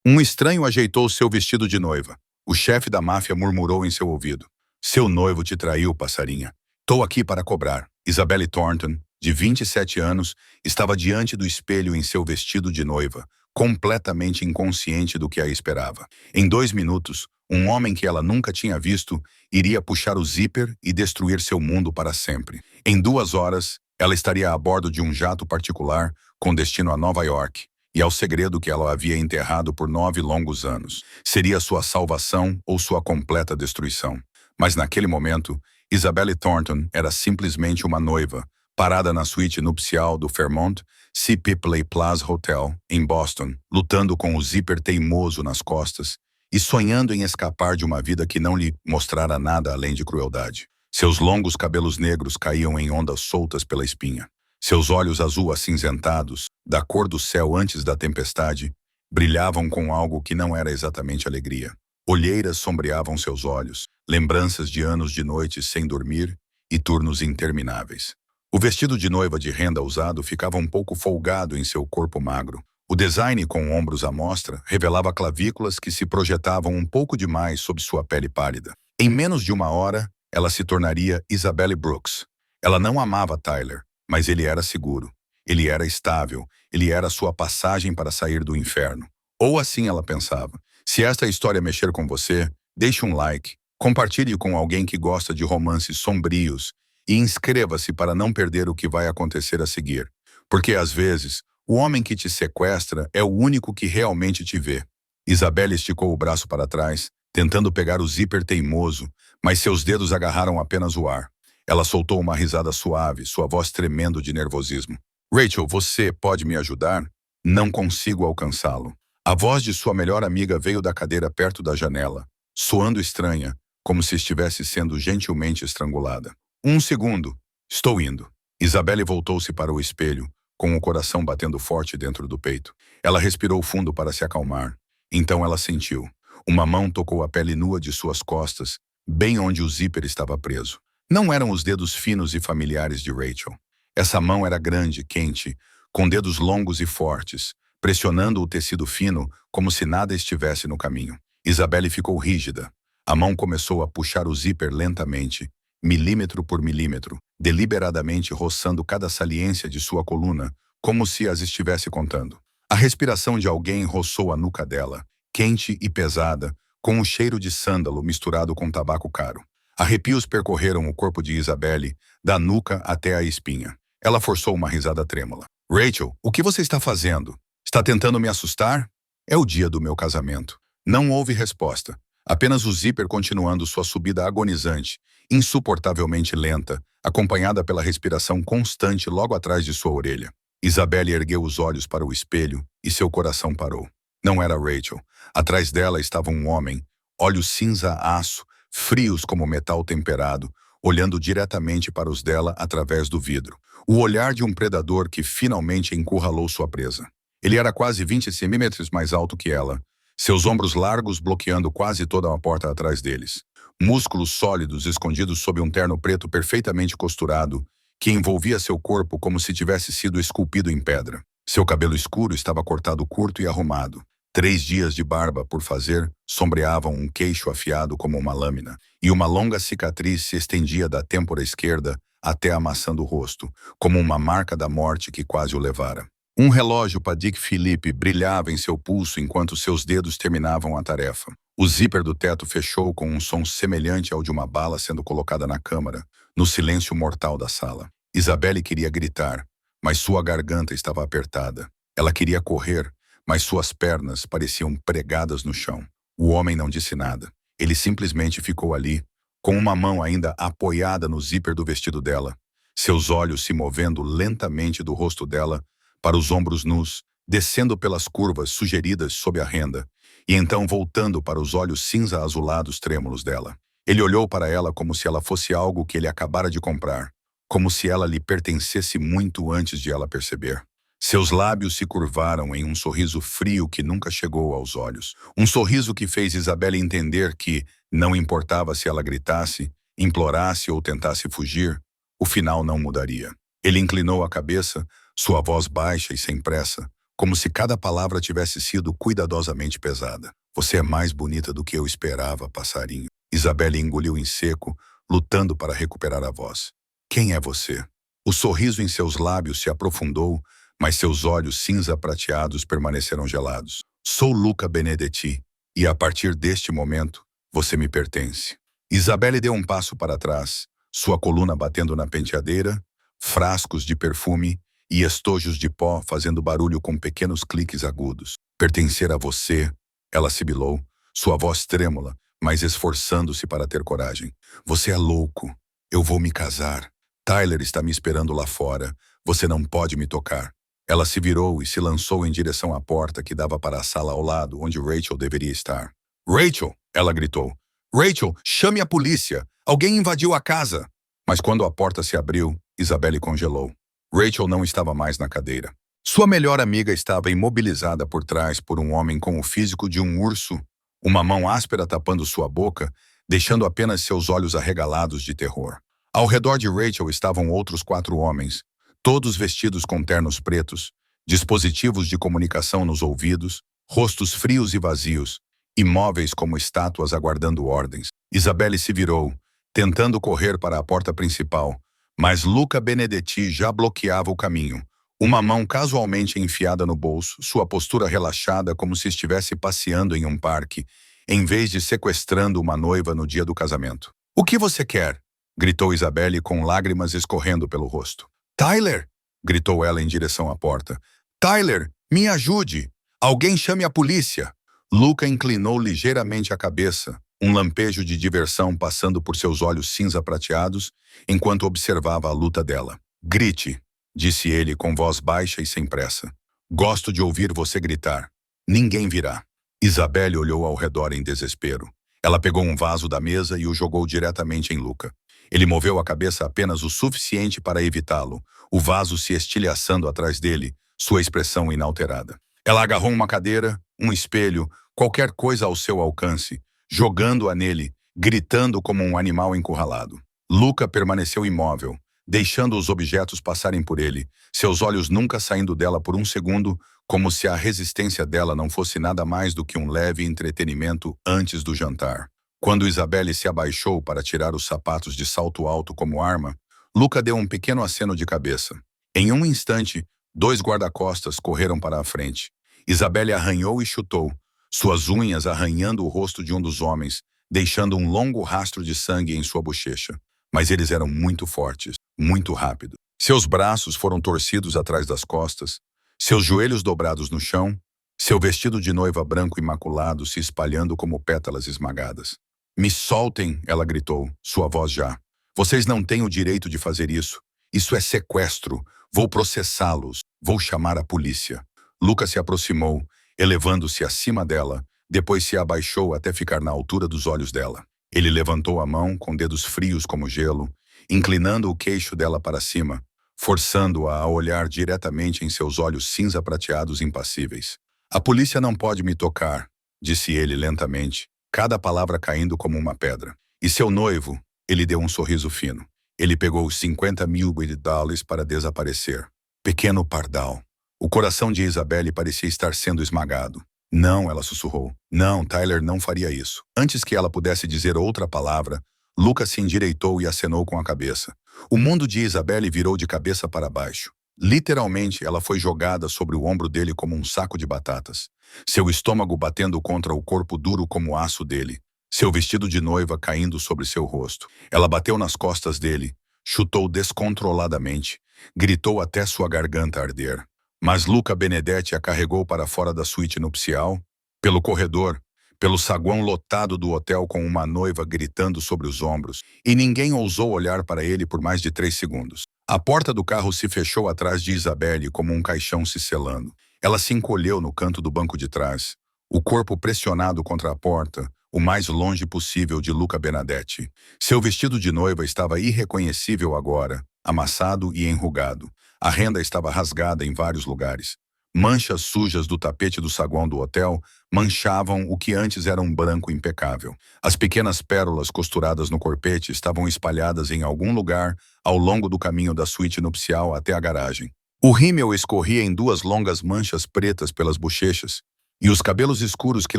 Um estranho ajeitou seu vestido de noiva. O chefe da máfia murmurou em seu ouvido. Seu noivo te traiu, passarinha. Estou aqui para cobrar. Isabelle Thornton, de 27 anos, estava diante do espelho em seu vestido de noiva, completamente inconsciente do que a esperava. Em 2 minutos, um homem que ela nunca tinha visto iria puxar o zíper e destruir seu mundo para sempre. Em 2 horas, ela estaria a bordo de um jato particular com destino a Nova York, e ao segredo que ela havia enterrado por 9 longos anos. Seria sua salvação ou sua completa destruição. Mas naquele momento, Isabelle Thornton era simplesmente uma noiva, parada na suíte nupcial do Fairmont CP Play Plaza Hotel, em Boston, lutando com o zíper teimoso nas costas e sonhando em escapar de uma vida que não lhe mostrara nada além de crueldade. Seus longos cabelos negros caíam em ondas soltas pela espinha. Seus olhos azul acinzentados, da cor do céu antes da tempestade, brilhavam com algo que não era exatamente alegria. Olheiras sombreavam seus olhos, lembranças de anos de noites sem dormir e turnos intermináveis. O vestido de noiva de renda usado ficava um pouco folgado em seu corpo magro. O design com ombros à mostra revelava clavículas que se projetavam um pouco demais sob sua pele pálida. Em menos de 1 hora, ela se tornaria Isabelle Brooks. Ela não amava Tyler, mas ele era seguro. Ele era estável. Ele era sua passagem para sair do inferno. Ou assim ela pensava. Se esta história mexer com você, deixe um like, compartilhe com alguém que gosta de romances sombrios e inscreva-se para não perder o que vai acontecer a seguir. Porque, às vezes, o homem que te sequestra é o único que realmente te vê. Isabelle esticou o braço para trás, tentando pegar o zíper teimoso, mas seus dedos agarraram apenas o ar. Ela soltou uma risada suave, sua voz tremendo de nervosismo. Rachel, você pode me ajudar? Não consigo alcançá-lo. A voz de sua melhor amiga veio da cadeira perto da janela, soando estranha, como se estivesse sendo gentilmente estrangulada. 1 segundo. Estou indo. Isabelle voltou-se para o espelho, com o coração batendo forte dentro do peito. Ela respirou fundo para se acalmar. Então ela sentiu. Uma mão tocou a pele nua de suas costas, bem onde o zíper estava preso. Não eram os dedos finos e familiares de Rachel. Essa mão era grande, quente, com dedos longos e fortes, pressionando o tecido fino como se nada estivesse no caminho. Isabelle ficou rígida. A mão começou a puxar o zíper lentamente, milímetro por milímetro, deliberadamente roçando cada saliência de sua coluna, como se as estivesse contando. A respiração de alguém roçou a nuca dela, quente e pesada, com um cheiro de sândalo misturado com tabaco caro. Arrepios percorreram o corpo de Isabelle, da nuca até a espinha. Ela forçou uma risada trêmula. Rachel, o que você está fazendo? Está tentando me assustar? É o dia do meu casamento. Não houve resposta. Apenas o zíper continuando sua subida agonizante, insuportavelmente lenta, acompanhada pela respiração constante logo atrás de sua orelha. Isabelle ergueu os olhos para o espelho e seu coração parou. Não era Rachel. Atrás dela estava um homem, olhos cinza-aço, frios como metal temperado, olhando diretamente para os dela através do vidro. O olhar de um predador que finalmente encurralou sua presa. Ele era quase 20 centímetros mais alto que ela, seus ombros largos bloqueando quase toda a porta atrás deles. Músculos sólidos escondidos sob um terno preto perfeitamente costurado, que envolvia seu corpo como se tivesse sido esculpido em pedra. Seu cabelo escuro estava cortado curto e arrumado. 3 dias de barba por fazer sombreavam um queixo afiado como uma lâmina, e uma longa cicatriz se estendia da têmpora esquerda até a maçã do rosto, como uma marca da morte que quase o levara. Um relógio Patek Philippe brilhava em seu pulso enquanto seus dedos terminavam a tarefa. O zíper do teto fechou com um som semelhante ao de uma bala sendo colocada na câmara, no silêncio mortal da sala. Isabelle queria gritar, mas sua garganta estava apertada. Ela queria correr, mas suas pernas pareciam pregadas no chão. O homem não disse nada. Ele simplesmente ficou ali, com uma mão ainda apoiada no zíper do vestido dela, seus olhos se movendo lentamente do rosto dela para os ombros nus, descendo pelas curvas sugeridas sob a renda, e então voltando para os olhos cinza-azulados trêmulos dela. Ele olhou para ela como se ela fosse algo que ele acabara de comprar, como se ela lhe pertencesse muito antes de ela perceber. Seus lábios se curvaram em um sorriso frio que nunca chegou aos olhos. Um sorriso que fez Isabelle entender que, não importava se ela gritasse, implorasse ou tentasse fugir, o final não mudaria. Ele inclinou a cabeça, sua voz baixa e sem pressa, como se cada palavra tivesse sido cuidadosamente pesada. Você é mais bonita do que eu esperava, passarinho. Isabelle engoliu em seco, lutando para recuperar a voz. Quem é você? O sorriso em seus lábios se aprofundou, mas seus olhos cinza-prateados permaneceram gelados. Sou Luca Benedetti, e a partir deste momento, você me pertence. Isabelle deu um passo para trás, sua coluna batendo na penteadeira, frascos de perfume e estojos de pó fazendo barulho com pequenos cliques agudos. Pertencer a você, ela sibilou, sua voz trêmula, mas esforçando-se para ter coragem. Você é louco. Eu vou me casar. Tyler está me esperando lá fora. Você não pode me tocar. Ela se virou e se lançou em direção à porta que dava para a sala ao lado, onde Rachel deveria estar. Rachel! Ela gritou. Rachel, chame a polícia! Alguém invadiu a casa! Mas quando a porta se abriu, Isabelle congelou. Rachel não estava mais na cadeira. Sua melhor amiga estava imobilizada por trás por um homem com o físico de um urso, uma mão áspera tapando sua boca, deixando apenas seus olhos arregalados de terror. Ao redor de Rachel estavam outros 4 homens, todos vestidos com ternos pretos, dispositivos de comunicação nos ouvidos, rostos frios e vazios, imóveis como estátuas aguardando ordens. Isabelle se virou, tentando correr para a porta principal, mas Luca Benedetti já bloqueava o caminho, uma mão casualmente enfiada no bolso, sua postura relaxada como se estivesse passeando em um parque, em vez de sequestrando uma noiva no dia do casamento. O que você quer? Gritou Isabelle com lágrimas escorrendo pelo rosto. Tyler! Gritou ela em direção à porta. Tyler, me ajude! Alguém chame a polícia! Luca inclinou ligeiramente a cabeça, um lampejo de diversão passando por seus olhos cinza-prateados, enquanto observava a luta dela. Grite, disse ele com voz baixa e sem pressa. Gosto de ouvir você gritar. Ninguém virá. Isabelle olhou ao redor em desespero. Ela pegou um vaso da mesa e o jogou diretamente em Luca. Ele moveu a cabeça apenas o suficiente para evitá-lo, o vaso se estilhaçando atrás dele, sua expressão inalterada. Ela agarrou uma cadeira, um espelho, qualquer coisa ao seu alcance, jogando-a nele, gritando como um animal encurralado. Luca permaneceu imóvel, deixando os objetos passarem por ele, seus olhos nunca saindo dela por um segundo, como se a resistência dela não fosse nada mais do que um leve entretenimento antes do jantar. Quando Isabelle se abaixou para tirar os sapatos de salto alto como arma, Luca deu um pequeno aceno de cabeça. Em um instante, 2 guarda-costas correram para a frente. Isabelle arranhou e chutou, suas unhas arranhando o rosto de um dos homens, deixando um longo rastro de sangue em sua bochecha. Mas eles eram muito fortes, muito rápidos. Seus braços foram torcidos atrás das costas, seus joelhos dobrados no chão, seu vestido de noiva branco imaculado se espalhando como pétalas esmagadas. Me soltem, ela gritou, sua voz já. Vocês não têm o direito de fazer isso. Isso é sequestro. Vou processá-los. Vou chamar a polícia. Luca se aproximou, elevando-se acima dela, depois se abaixou até ficar na altura dos olhos dela. Ele levantou a mão com dedos frios como gelo, inclinando o queixo dela para cima, forçando-a a olhar diretamente em seus olhos cinza-prateados impassíveis. A polícia não pode me tocar, disse ele lentamente, cada palavra caindo como uma pedra. E seu noivo, ele deu um sorriso fino. Ele pegou os $50.000 para desaparecer. Pequeno pardal. O coração de Isabelle parecia estar sendo esmagado. Não, ela sussurrou. Não, Tyler não faria isso. Antes que ela pudesse dizer outra palavra, Luca se endireitou e acenou com a cabeça. O mundo de Isabelle virou de cabeça para baixo. Literalmente, ela foi jogada sobre o ombro dele como um saco de batatas. Seu estômago batendo contra o corpo duro como aço dele. Seu vestido de noiva caindo sobre seu rosto. Ela bateu nas costas dele, chutou descontroladamente, gritou até sua garganta arder. Mas Luca Benedetti a carregou para fora da suíte nupcial, pelo corredor, pelo saguão lotado do hotel com uma noiva gritando sobre os ombros, e ninguém ousou olhar para ele por mais de 3 segundos. A porta do carro se fechou atrás de Isabelle como um caixão se selando. Ela se encolheu no canto do banco de trás, o corpo pressionado contra a porta, o mais longe possível de Luca Benedetti. Seu vestido de noiva estava irreconhecível agora, amassado e enrugado. A renda estava rasgada em vários lugares. Manchas sujas do tapete do saguão do hotel manchavam o que antes era um branco impecável. As pequenas pérolas costuradas no corpete estavam espalhadas em algum lugar ao longo do caminho da suíte nupcial até a garagem. O rímel escorria em duas longas manchas pretas pelas bochechas, e os cabelos escuros que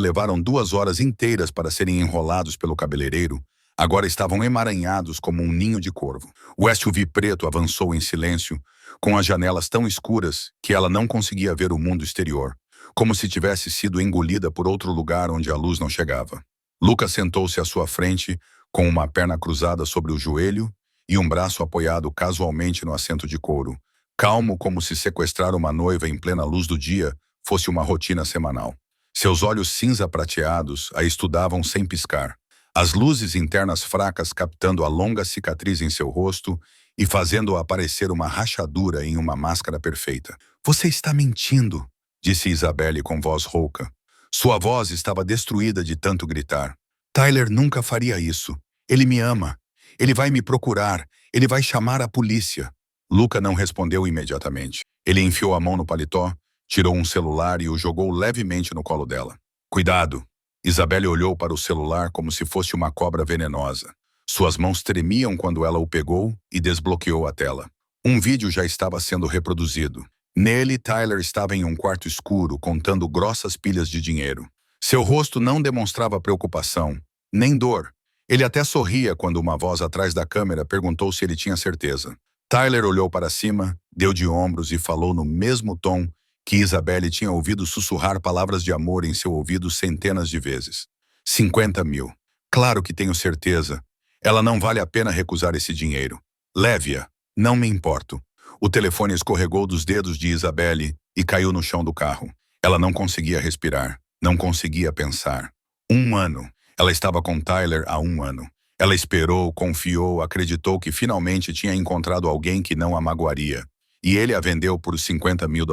levaram 2 horas inteiras para serem enrolados pelo cabeleireiro agora estavam emaranhados como um ninho de corvo. O SUV preto avançou em silêncio, com as janelas tão escuras que ela não conseguia ver o mundo exterior, como se tivesse sido engolida por outro lugar onde a luz não chegava. Lucas sentou-se à sua frente, com uma perna cruzada sobre o joelho e um braço apoiado casualmente no assento de couro, calmo como se sequestrar uma noiva em plena luz do dia fosse uma rotina semanal. Seus olhos cinza prateados a estudavam sem piscar, as luzes internas fracas captando a longa cicatriz em seu rosto e fazendo-a parecer uma rachadura em uma máscara perfeita. "Você está mentindo", disse Isabelle com voz rouca. Sua voz estava destruída de tanto gritar. "Tyler nunca faria isso. Ele me ama. Ele vai me procurar. Ele vai chamar a polícia." Luca não respondeu imediatamente. Ele enfiou a mão no paletó, tirou um celular e o jogou levemente no colo dela. "Cuidado." Isabelle olhou para o celular como se fosse uma cobra venenosa. Suas mãos tremiam quando ela o pegou e desbloqueou a tela. Um vídeo já estava sendo reproduzido. Nele, Tyler estava em um quarto escuro, contando grossas pilhas de dinheiro. Seu rosto não demonstrava preocupação, nem dor. Ele até sorria quando uma voz atrás da câmera perguntou se ele tinha certeza. Tyler olhou para cima, deu de ombros e falou no mesmo tom que Isabelle tinha ouvido sussurrar palavras de amor em seu ouvido centenas de vezes. 50 mil. Claro que tenho certeza. Ela não vale a pena recusar esse dinheiro. Leve-a. Não me importo. O telefone escorregou dos dedos de Isabelle e caiu no chão do carro. Ela não conseguia respirar. Não conseguia pensar. 1 ano. Ela estava com Tyler há 1 ano. Ela esperou, confiou, acreditou que finalmente tinha encontrado alguém que não a magoaria. E ele a vendeu por $50 mil.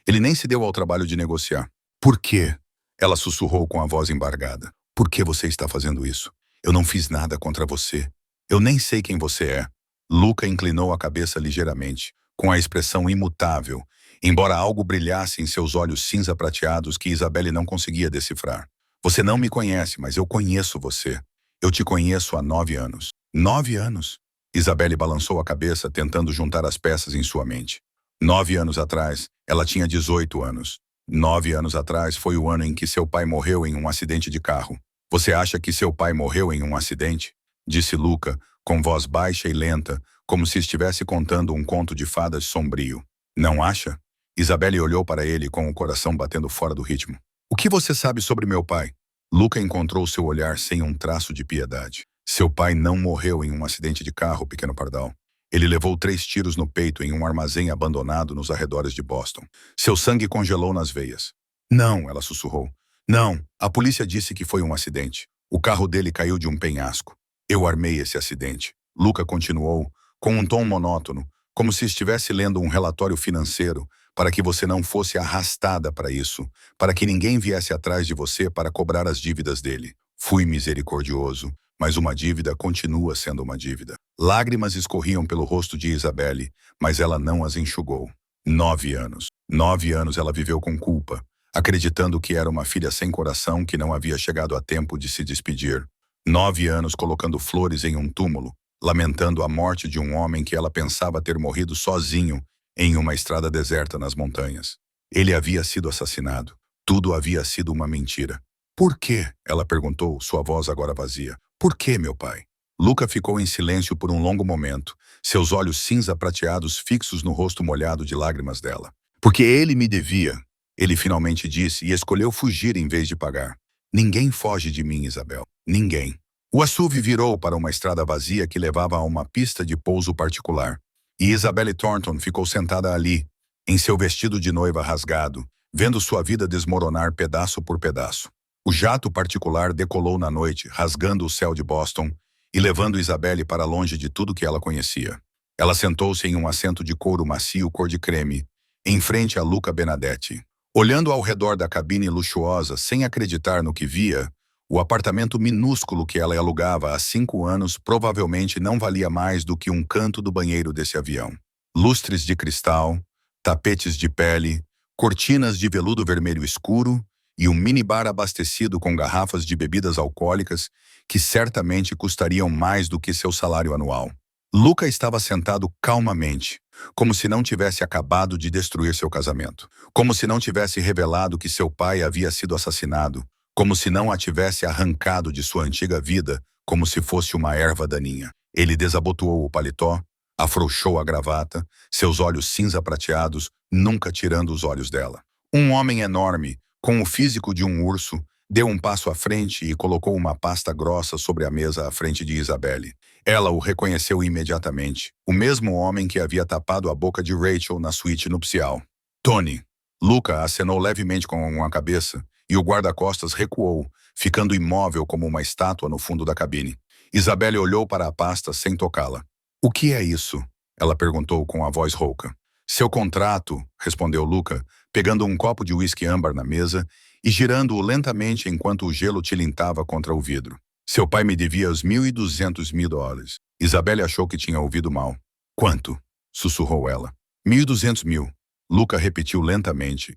Ele nem se deu ao trabalho de negociar. "Por quê?" Ela sussurrou com a voz embargada. "Por que você está fazendo isso? Eu não fiz nada contra você. Eu nem sei quem você é." Luca inclinou a cabeça ligeiramente, com a expressão imutável, embora algo brilhasse em seus olhos cinza prateados que Isabelle não conseguia decifrar. "Você não me conhece, mas eu conheço você. Eu te conheço há 9 anos." 9 anos? Isabelle balançou a cabeça, tentando juntar as peças em sua mente. 9 anos atrás, ela tinha 18 anos. 9 anos atrás foi o ano em que seu pai morreu em um acidente de carro. "Você acha que seu pai morreu em um acidente?" disse Luca, com voz baixa e lenta, como se estivesse contando um conto de fadas sombrio. "Não acha?" Isabelle olhou para ele com o coração batendo fora do ritmo. "O que você sabe sobre meu pai?" Luca encontrou seu olhar sem um traço de piedade. "Seu pai não morreu em um acidente de carro, pequeno pardal. Ele levou 3 tiros no peito em um armazém abandonado nos arredores de Boston. Seu sangue congelou nas veias." "Não", ela sussurrou. "Não, a polícia disse que foi um acidente. O carro dele caiu de um penhasco. Eu armei esse acidente." Luca continuou, com um tom monótono, como se estivesse lendo um relatório financeiro, "para que você não fosse arrastada para isso, para que ninguém viesse atrás de você para cobrar as dívidas dele. Fui misericordioso, mas uma dívida continua sendo uma dívida." Lágrimas escorriam pelo rosto de Isabelle, mas ela não as enxugou. 9 anos. 9 anos ela viveu com culpa, acreditando que era uma filha sem coração que não havia chegado a tempo de se despedir. 9 anos colocando flores em um túmulo, lamentando a morte de um homem que ela pensava ter morrido sozinho em uma estrada deserta nas montanhas. Ele havia sido assassinado. Tudo havia sido uma mentira. "Por quê?" ela perguntou, sua voz agora vazia. "Por quê, meu pai?" Luca ficou em silêncio por um longo momento, seus olhos cinza prateados fixos no rosto molhado de lágrimas dela. "Porque ele me devia", ele finalmente disse e escolheu fugir em vez de pagar. "Ninguém foge de mim, Isabel. Ninguém." O SUV virou para uma estrada vazia que levava a uma pista de pouso particular. E Isabelle Thornton ficou sentada ali, em seu vestido de noiva rasgado, vendo sua vida desmoronar pedaço por pedaço. O jato particular decolou na noite, rasgando o céu de Boston e levando Isabelle para longe de tudo que ela conhecia. Ela sentou-se em um assento de couro macio cor de creme, em frente a Luca Benedetti. Olhando ao redor da cabine luxuosa, sem acreditar no que via, o apartamento minúsculo que ela alugava há 5 anos provavelmente não valia mais do que um canto do banheiro desse avião. Lustres de cristal, tapetes de pele, cortinas de veludo vermelho escuro e um minibar abastecido com garrafas de bebidas alcoólicas que certamente custariam mais do que seu salário anual. Luca estava sentado calmamente, como se não tivesse acabado de destruir seu casamento, como se não tivesse revelado que seu pai havia sido assassinado, como se não a tivesse arrancado de sua antiga vida, como se fosse uma erva daninha. Ele desabotoou o paletó, afrouxou a gravata, seus olhos cinza prateados, nunca tirando os olhos dela. Um homem enorme, com o físico de um urso, deu um passo à frente e colocou uma pasta grossa sobre a mesa à frente de Isabelle. Ela o reconheceu imediatamente, o mesmo homem que havia tapado a boca de Rachel na suíte nupcial. Tony. Luca acenou levemente com a cabeça e o guarda-costas recuou, ficando imóvel como uma estátua no fundo da cabine. Isabelle olhou para a pasta sem tocá-la. O que é isso? Ela perguntou com a voz rouca. Seu contrato, respondeu Luca, pegando um copo de uísque âmbar na mesa e girando-o lentamente enquanto o gelo tilintava contra o vidro. Seu pai me devia os $1.200.000. Isabelle achou que tinha ouvido mal. Quanto? Sussurrou ela. 1.200 mil. Luca repetiu lentamente,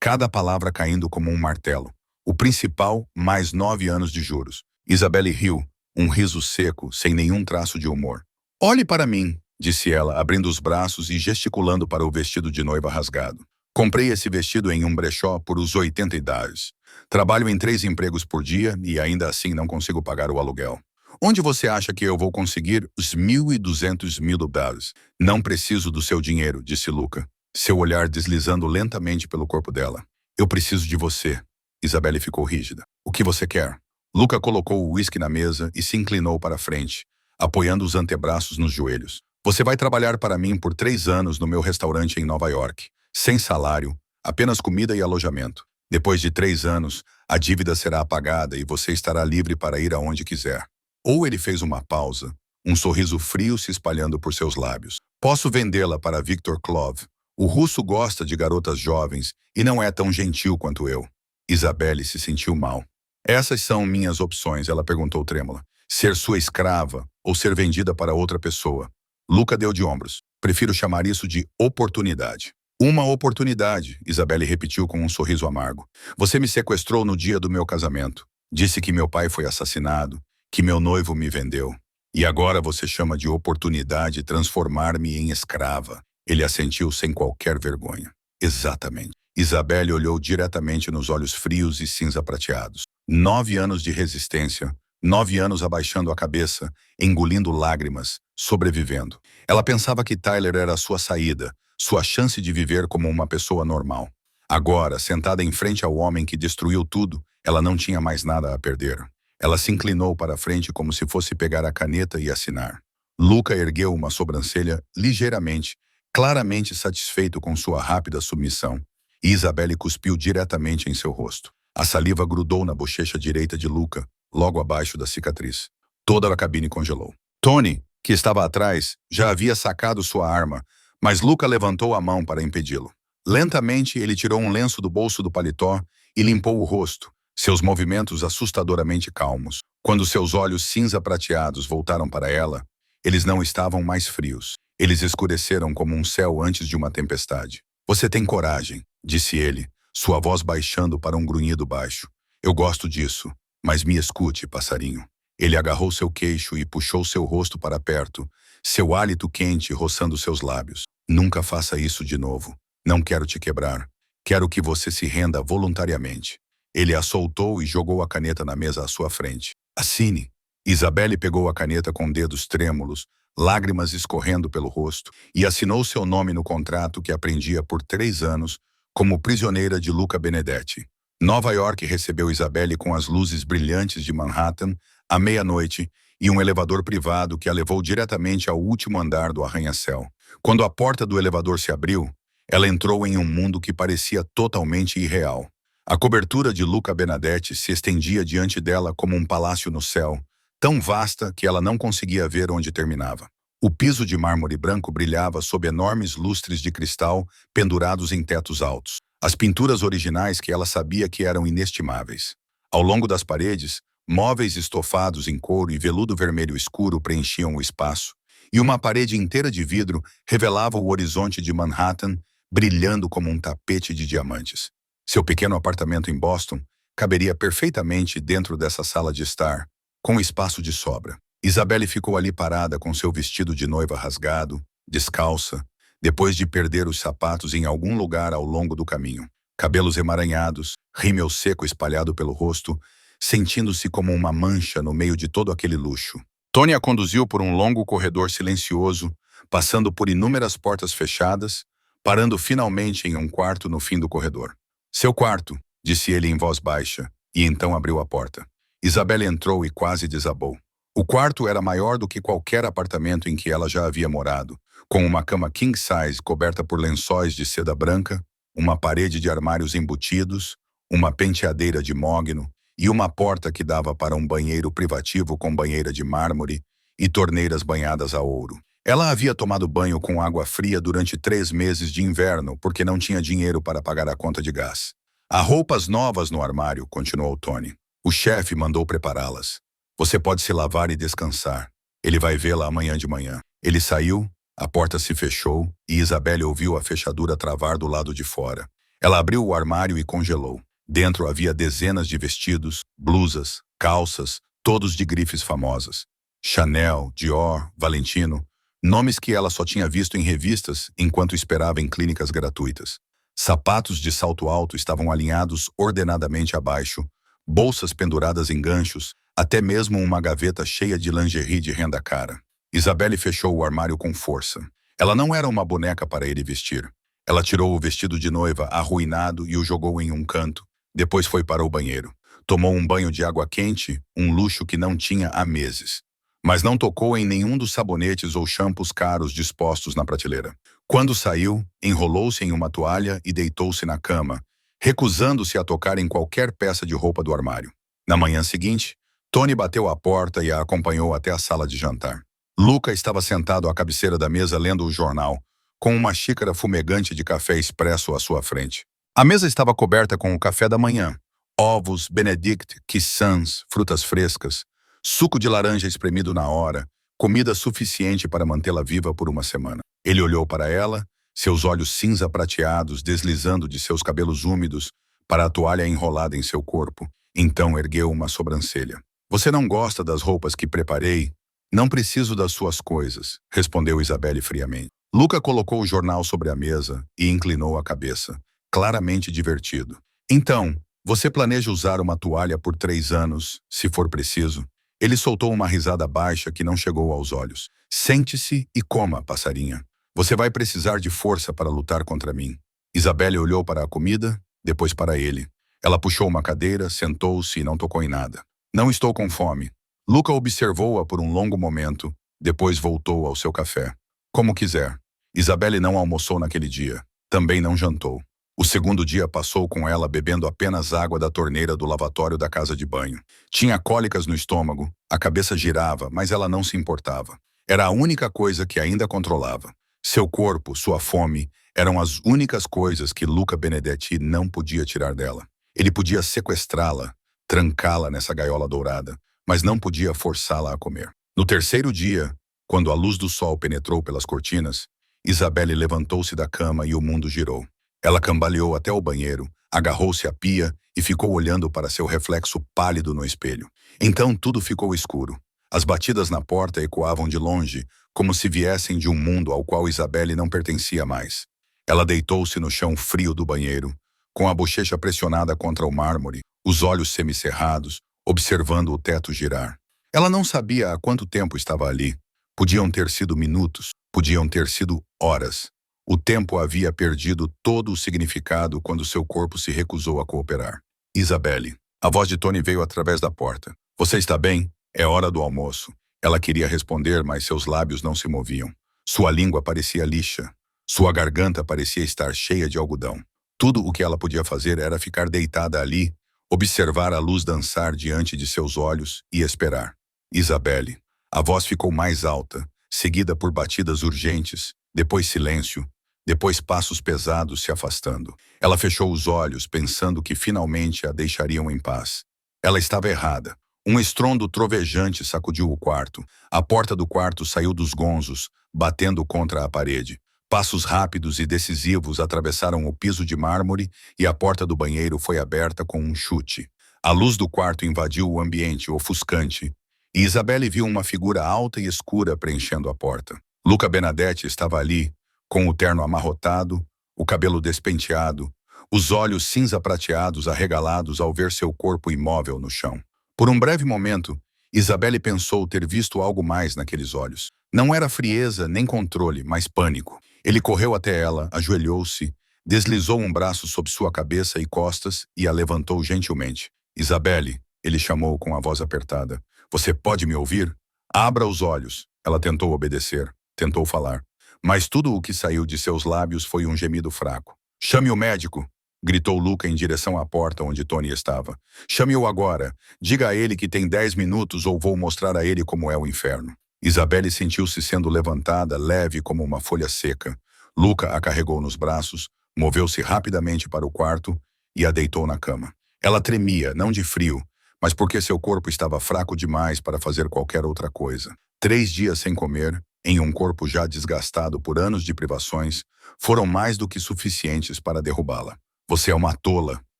cada palavra caindo como um martelo. O principal, mais 9 anos de juros. Isabelle riu, um riso seco, sem nenhum traço de humor. Olhe para mim, disse ela, abrindo os braços e gesticulando para o vestido de noiva rasgado. Comprei esse vestido em um brechó por os $80. Trabalho em 3 empregos por dia e ainda assim não consigo pagar o aluguel. Onde você acha que eu vou conseguir os $1.200.000? Não preciso do seu dinheiro, disse Luca, seu olhar deslizando lentamente pelo corpo dela. Eu preciso de você. Isabelle ficou rígida. O que você quer? Luca colocou o uísque na mesa e se inclinou para frente, apoiando os antebraços nos joelhos. Você vai trabalhar para mim por 3 anos no meu restaurante em Nova York. Sem salário, apenas comida e alojamento. Depois de 3 anos, a dívida será apagada e você estará livre para ir aonde quiser. Ou ele fez uma pausa, um sorriso frio se espalhando por seus lábios. Posso vendê-la para Victor Klov. O russo gosta de garotas jovens e não é tão gentil quanto eu. Isabelle se sentiu mal. Essas são minhas opções, ela perguntou trêmula. Ser sua escrava ou ser vendida para outra pessoa. Luca deu de ombros. Prefiro chamar isso de oportunidade. Uma oportunidade, Isabelle repetiu com um sorriso amargo. Você me sequestrou no dia do meu casamento. Disse que meu pai foi assassinado, que meu noivo me vendeu. E agora você chama de oportunidade transformar-me em escrava. Ele assentiu sem qualquer vergonha. Exatamente. Isabelle olhou diretamente nos olhos frios e cinza prateados. 9 anos de resistência, 9 anos abaixando a cabeça, engolindo lágrimas, sobrevivendo. Ela pensava que Tyler era a sua saída, sua chance de viver como uma pessoa normal. Agora, sentada em frente ao homem que destruiu tudo, ela não tinha mais nada a perder. Ela se inclinou para a frente como se fosse pegar a caneta e assinar. Luca ergueu uma sobrancelha ligeiramente, claramente satisfeito com sua rápida submissão, e Isabelle cuspiu diretamente em seu rosto. A saliva grudou na bochecha direita de Luca, logo abaixo da cicatriz. Toda a cabine congelou. Tony, que estava atrás, já havia sacado sua arma, mas Luca levantou a mão para impedi-lo. Lentamente, ele tirou um lenço do bolso do paletó e limpou o rosto, seus movimentos assustadoramente calmos. Quando seus olhos cinza prateados voltaram para ela, eles não estavam mais frios. Eles escureceram como um céu antes de uma tempestade. Você tem coragem, disse ele, sua voz baixando para um grunhido baixo. Eu gosto disso, mas me escute, passarinho. Ele agarrou seu queixo e puxou seu rosto para perto, seu hálito quente roçando seus lábios. Nunca faça isso de novo. Não quero te quebrar. Quero que você se renda voluntariamente. Ele a soltou e jogou a caneta na mesa à sua frente. Assine. Isabelle pegou a caneta com dedos trêmulos, lágrimas escorrendo pelo rosto, e assinou seu nome no contrato que aprendia por 3 anos como prisioneira de Luca Benedetti. Nova York recebeu Isabelle com as luzes brilhantes de Manhattan à meia-noite e um elevador privado que a levou diretamente ao último andar do arranha-céu. Quando a porta do elevador se abriu, ela entrou em um mundo que parecia totalmente irreal. A cobertura de Luca Benedetti se estendia diante dela como um palácio no céu, tão vasta que ela não conseguia ver onde terminava. O piso de mármore branco brilhava sob enormes lustres de cristal pendurados em tetos altos. As pinturas originais que ela sabia que eram inestimáveis. Ao longo das paredes, móveis estofados em couro e veludo vermelho escuro preenchiam o espaço, e uma parede inteira de vidro revelava o horizonte de Manhattan, brilhando como um tapete de diamantes. Seu pequeno apartamento em Boston caberia perfeitamente dentro dessa sala de estar, com espaço de sobra. Isabelle ficou ali parada com seu vestido de noiva rasgado, descalça, depois de perder os sapatos em algum lugar ao longo do caminho. Cabelos emaranhados, rímel seco espalhado pelo rosto, sentindo-se como uma mancha no meio de todo aquele luxo. Tony a conduziu por um longo corredor silencioso, passando por inúmeras portas fechadas, parando finalmente em um quarto no fim do corredor. Seu quarto, disse ele em voz baixa, e então abriu a porta. Isabelle entrou e quase desabou. O quarto era maior do que qualquer apartamento em que ela já havia morado, com uma cama king size coberta por lençóis de seda branca, uma parede de armários embutidos, uma penteadeira de mogno e uma porta que dava para um banheiro privativo com banheira de mármore e torneiras banhadas a ouro. Ela havia tomado banho com água fria durante 3 meses de inverno porque não tinha dinheiro para pagar a conta de gás. Há roupas novas no armário, continuou Tony. O chefe mandou prepará-las. Você pode se lavar e descansar. Ele vai vê-la amanhã de manhã. Ele saiu, a porta se fechou e Isabelle ouviu a fechadura travar do lado de fora. Ela abriu o armário e congelou. Dentro havia dezenas de vestidos, blusas, calças, todos de grifes famosas. Chanel, Dior, Valentino, nomes que ela só tinha visto em revistas enquanto esperava em clínicas gratuitas. Sapatos de salto alto estavam alinhados ordenadamente abaixo, bolsas penduradas em ganchos, até mesmo uma gaveta cheia de lingerie de renda cara. Isabelle fechou o armário com força. Ela não era uma boneca para ele vestir. Ela tirou o vestido de noiva arruinado e o jogou em um canto. Depois foi para o banheiro. Tomou um banho de água quente, um luxo que não tinha há meses. Mas não tocou em nenhum dos sabonetes ou shampoos caros dispostos na prateleira. Quando saiu, enrolou-se em uma toalha e deitou-se na cama, recusando-se a tocar em qualquer peça de roupa do armário. Na manhã seguinte, Tony bateu à porta e a acompanhou até a sala de jantar. Luca estava sentado à cabeceira da mesa lendo o jornal, com uma xícara fumegante de café expresso à sua frente. A mesa estava coberta com o café da manhã, ovos, Benedict, croissants, frutas frescas, suco de laranja espremido na hora, comida suficiente para mantê-la viva por uma semana. Ele olhou para ela, seus olhos cinza prateados deslizando de seus cabelos úmidos para a toalha enrolada em seu corpo. Então ergueu uma sobrancelha. Você não gosta das roupas que preparei? Não preciso das suas coisas, respondeu Isabelle friamente. Luca colocou o jornal sobre a mesa e inclinou a cabeça, claramente divertido. Então, você planeja usar uma toalha por 3 anos, se for preciso? Ele soltou uma risada baixa que não chegou aos olhos. Sente-se e coma, passarinha. Você vai precisar de força para lutar contra mim. Isabelle olhou para a comida, depois para ele. Ela puxou uma cadeira, sentou-se e não tocou em nada. Não estou com fome. Luca observou-a por um longo momento, depois voltou ao seu café. Como quiser. Isabelle não almoçou naquele dia. Também não jantou. O segundo dia passou com ela bebendo apenas água da torneira do lavatório da casa de banho. Tinha cólicas no estômago, a cabeça girava, mas ela não se importava. Era a única coisa que ainda controlava. Seu corpo, sua fome, eram as únicas coisas que Luca Benedetti não podia tirar dela. Ele podia sequestrá-la, trancá-la nessa gaiola dourada, mas não podia forçá-la a comer. No terceiro dia, quando a luz do sol penetrou pelas cortinas, Isabelle levantou-se da cama e o mundo girou. Ela cambaleou até o banheiro, agarrou-se à pia e ficou olhando para seu reflexo pálido no espelho. Então tudo ficou escuro. As batidas na porta ecoavam de longe, como se viessem de um mundo ao qual Isabelle não pertencia mais. Ela deitou-se no chão frio do banheiro, com a bochecha pressionada contra o mármore, os olhos semicerrados, observando o teto girar. Ela não sabia há quanto tempo estava ali. Podiam ter sido minutos, podiam ter sido horas. O tempo havia perdido todo o significado quando seu corpo se recusou a cooperar. Isabelle. A voz de Tony veio através da porta. Você está bem? É hora do almoço. Ela queria responder, mas seus lábios não se moviam. Sua língua parecia lixa. Sua garganta parecia estar cheia de algodão. Tudo o que ela podia fazer era ficar deitada ali, observar a luz dançar diante de seus olhos e esperar. Isabelle. A voz ficou mais alta, seguida por batidas urgentes, depois silêncio, depois passos pesados se afastando. Ela fechou os olhos, pensando que finalmente a deixariam em paz. Ela estava errada. Um estrondo trovejante sacudiu o quarto. A porta do quarto saiu dos gonzos, batendo contra a parede. Passos rápidos e decisivos atravessaram o piso de mármore e a porta do banheiro foi aberta com um chute. A luz do quarto invadiu o ambiente ofuscante. e Isabelle viu uma figura alta e escura preenchendo a porta. Luca Benedetti estava ali, com o terno amarrotado, o cabelo despenteado, os olhos cinza prateados arregalados ao ver seu corpo imóvel no chão. Por um breve momento, Isabelle pensou ter visto algo mais naqueles olhos. Não era frieza nem controle, mas pânico. Ele correu até ela, ajoelhou-se, deslizou um braço sob sua cabeça e costas e a levantou gentilmente. Isabelle, ele chamou com a voz apertada. Você pode me ouvir? Abra os olhos. Ela tentou obedecer, tentou falar. Mas tudo o que saiu de seus lábios foi um gemido fraco. Chame o médico, gritou Luca em direção à porta onde Tony estava. Chame-o agora. Diga a ele que tem 10 minutos ou vou mostrar a ele como é o inferno. Isabelle sentiu-se sendo levantada, leve como uma folha seca. Luca a carregou nos braços, moveu-se rapidamente para o quarto e a deitou na cama. Ela tremia, não de frio, mas porque seu corpo estava fraco demais para fazer qualquer outra coisa. 3 dias sem comer, em um corpo já desgastado por anos de privações, foram mais do que suficientes para derrubá-la. Você é uma tola,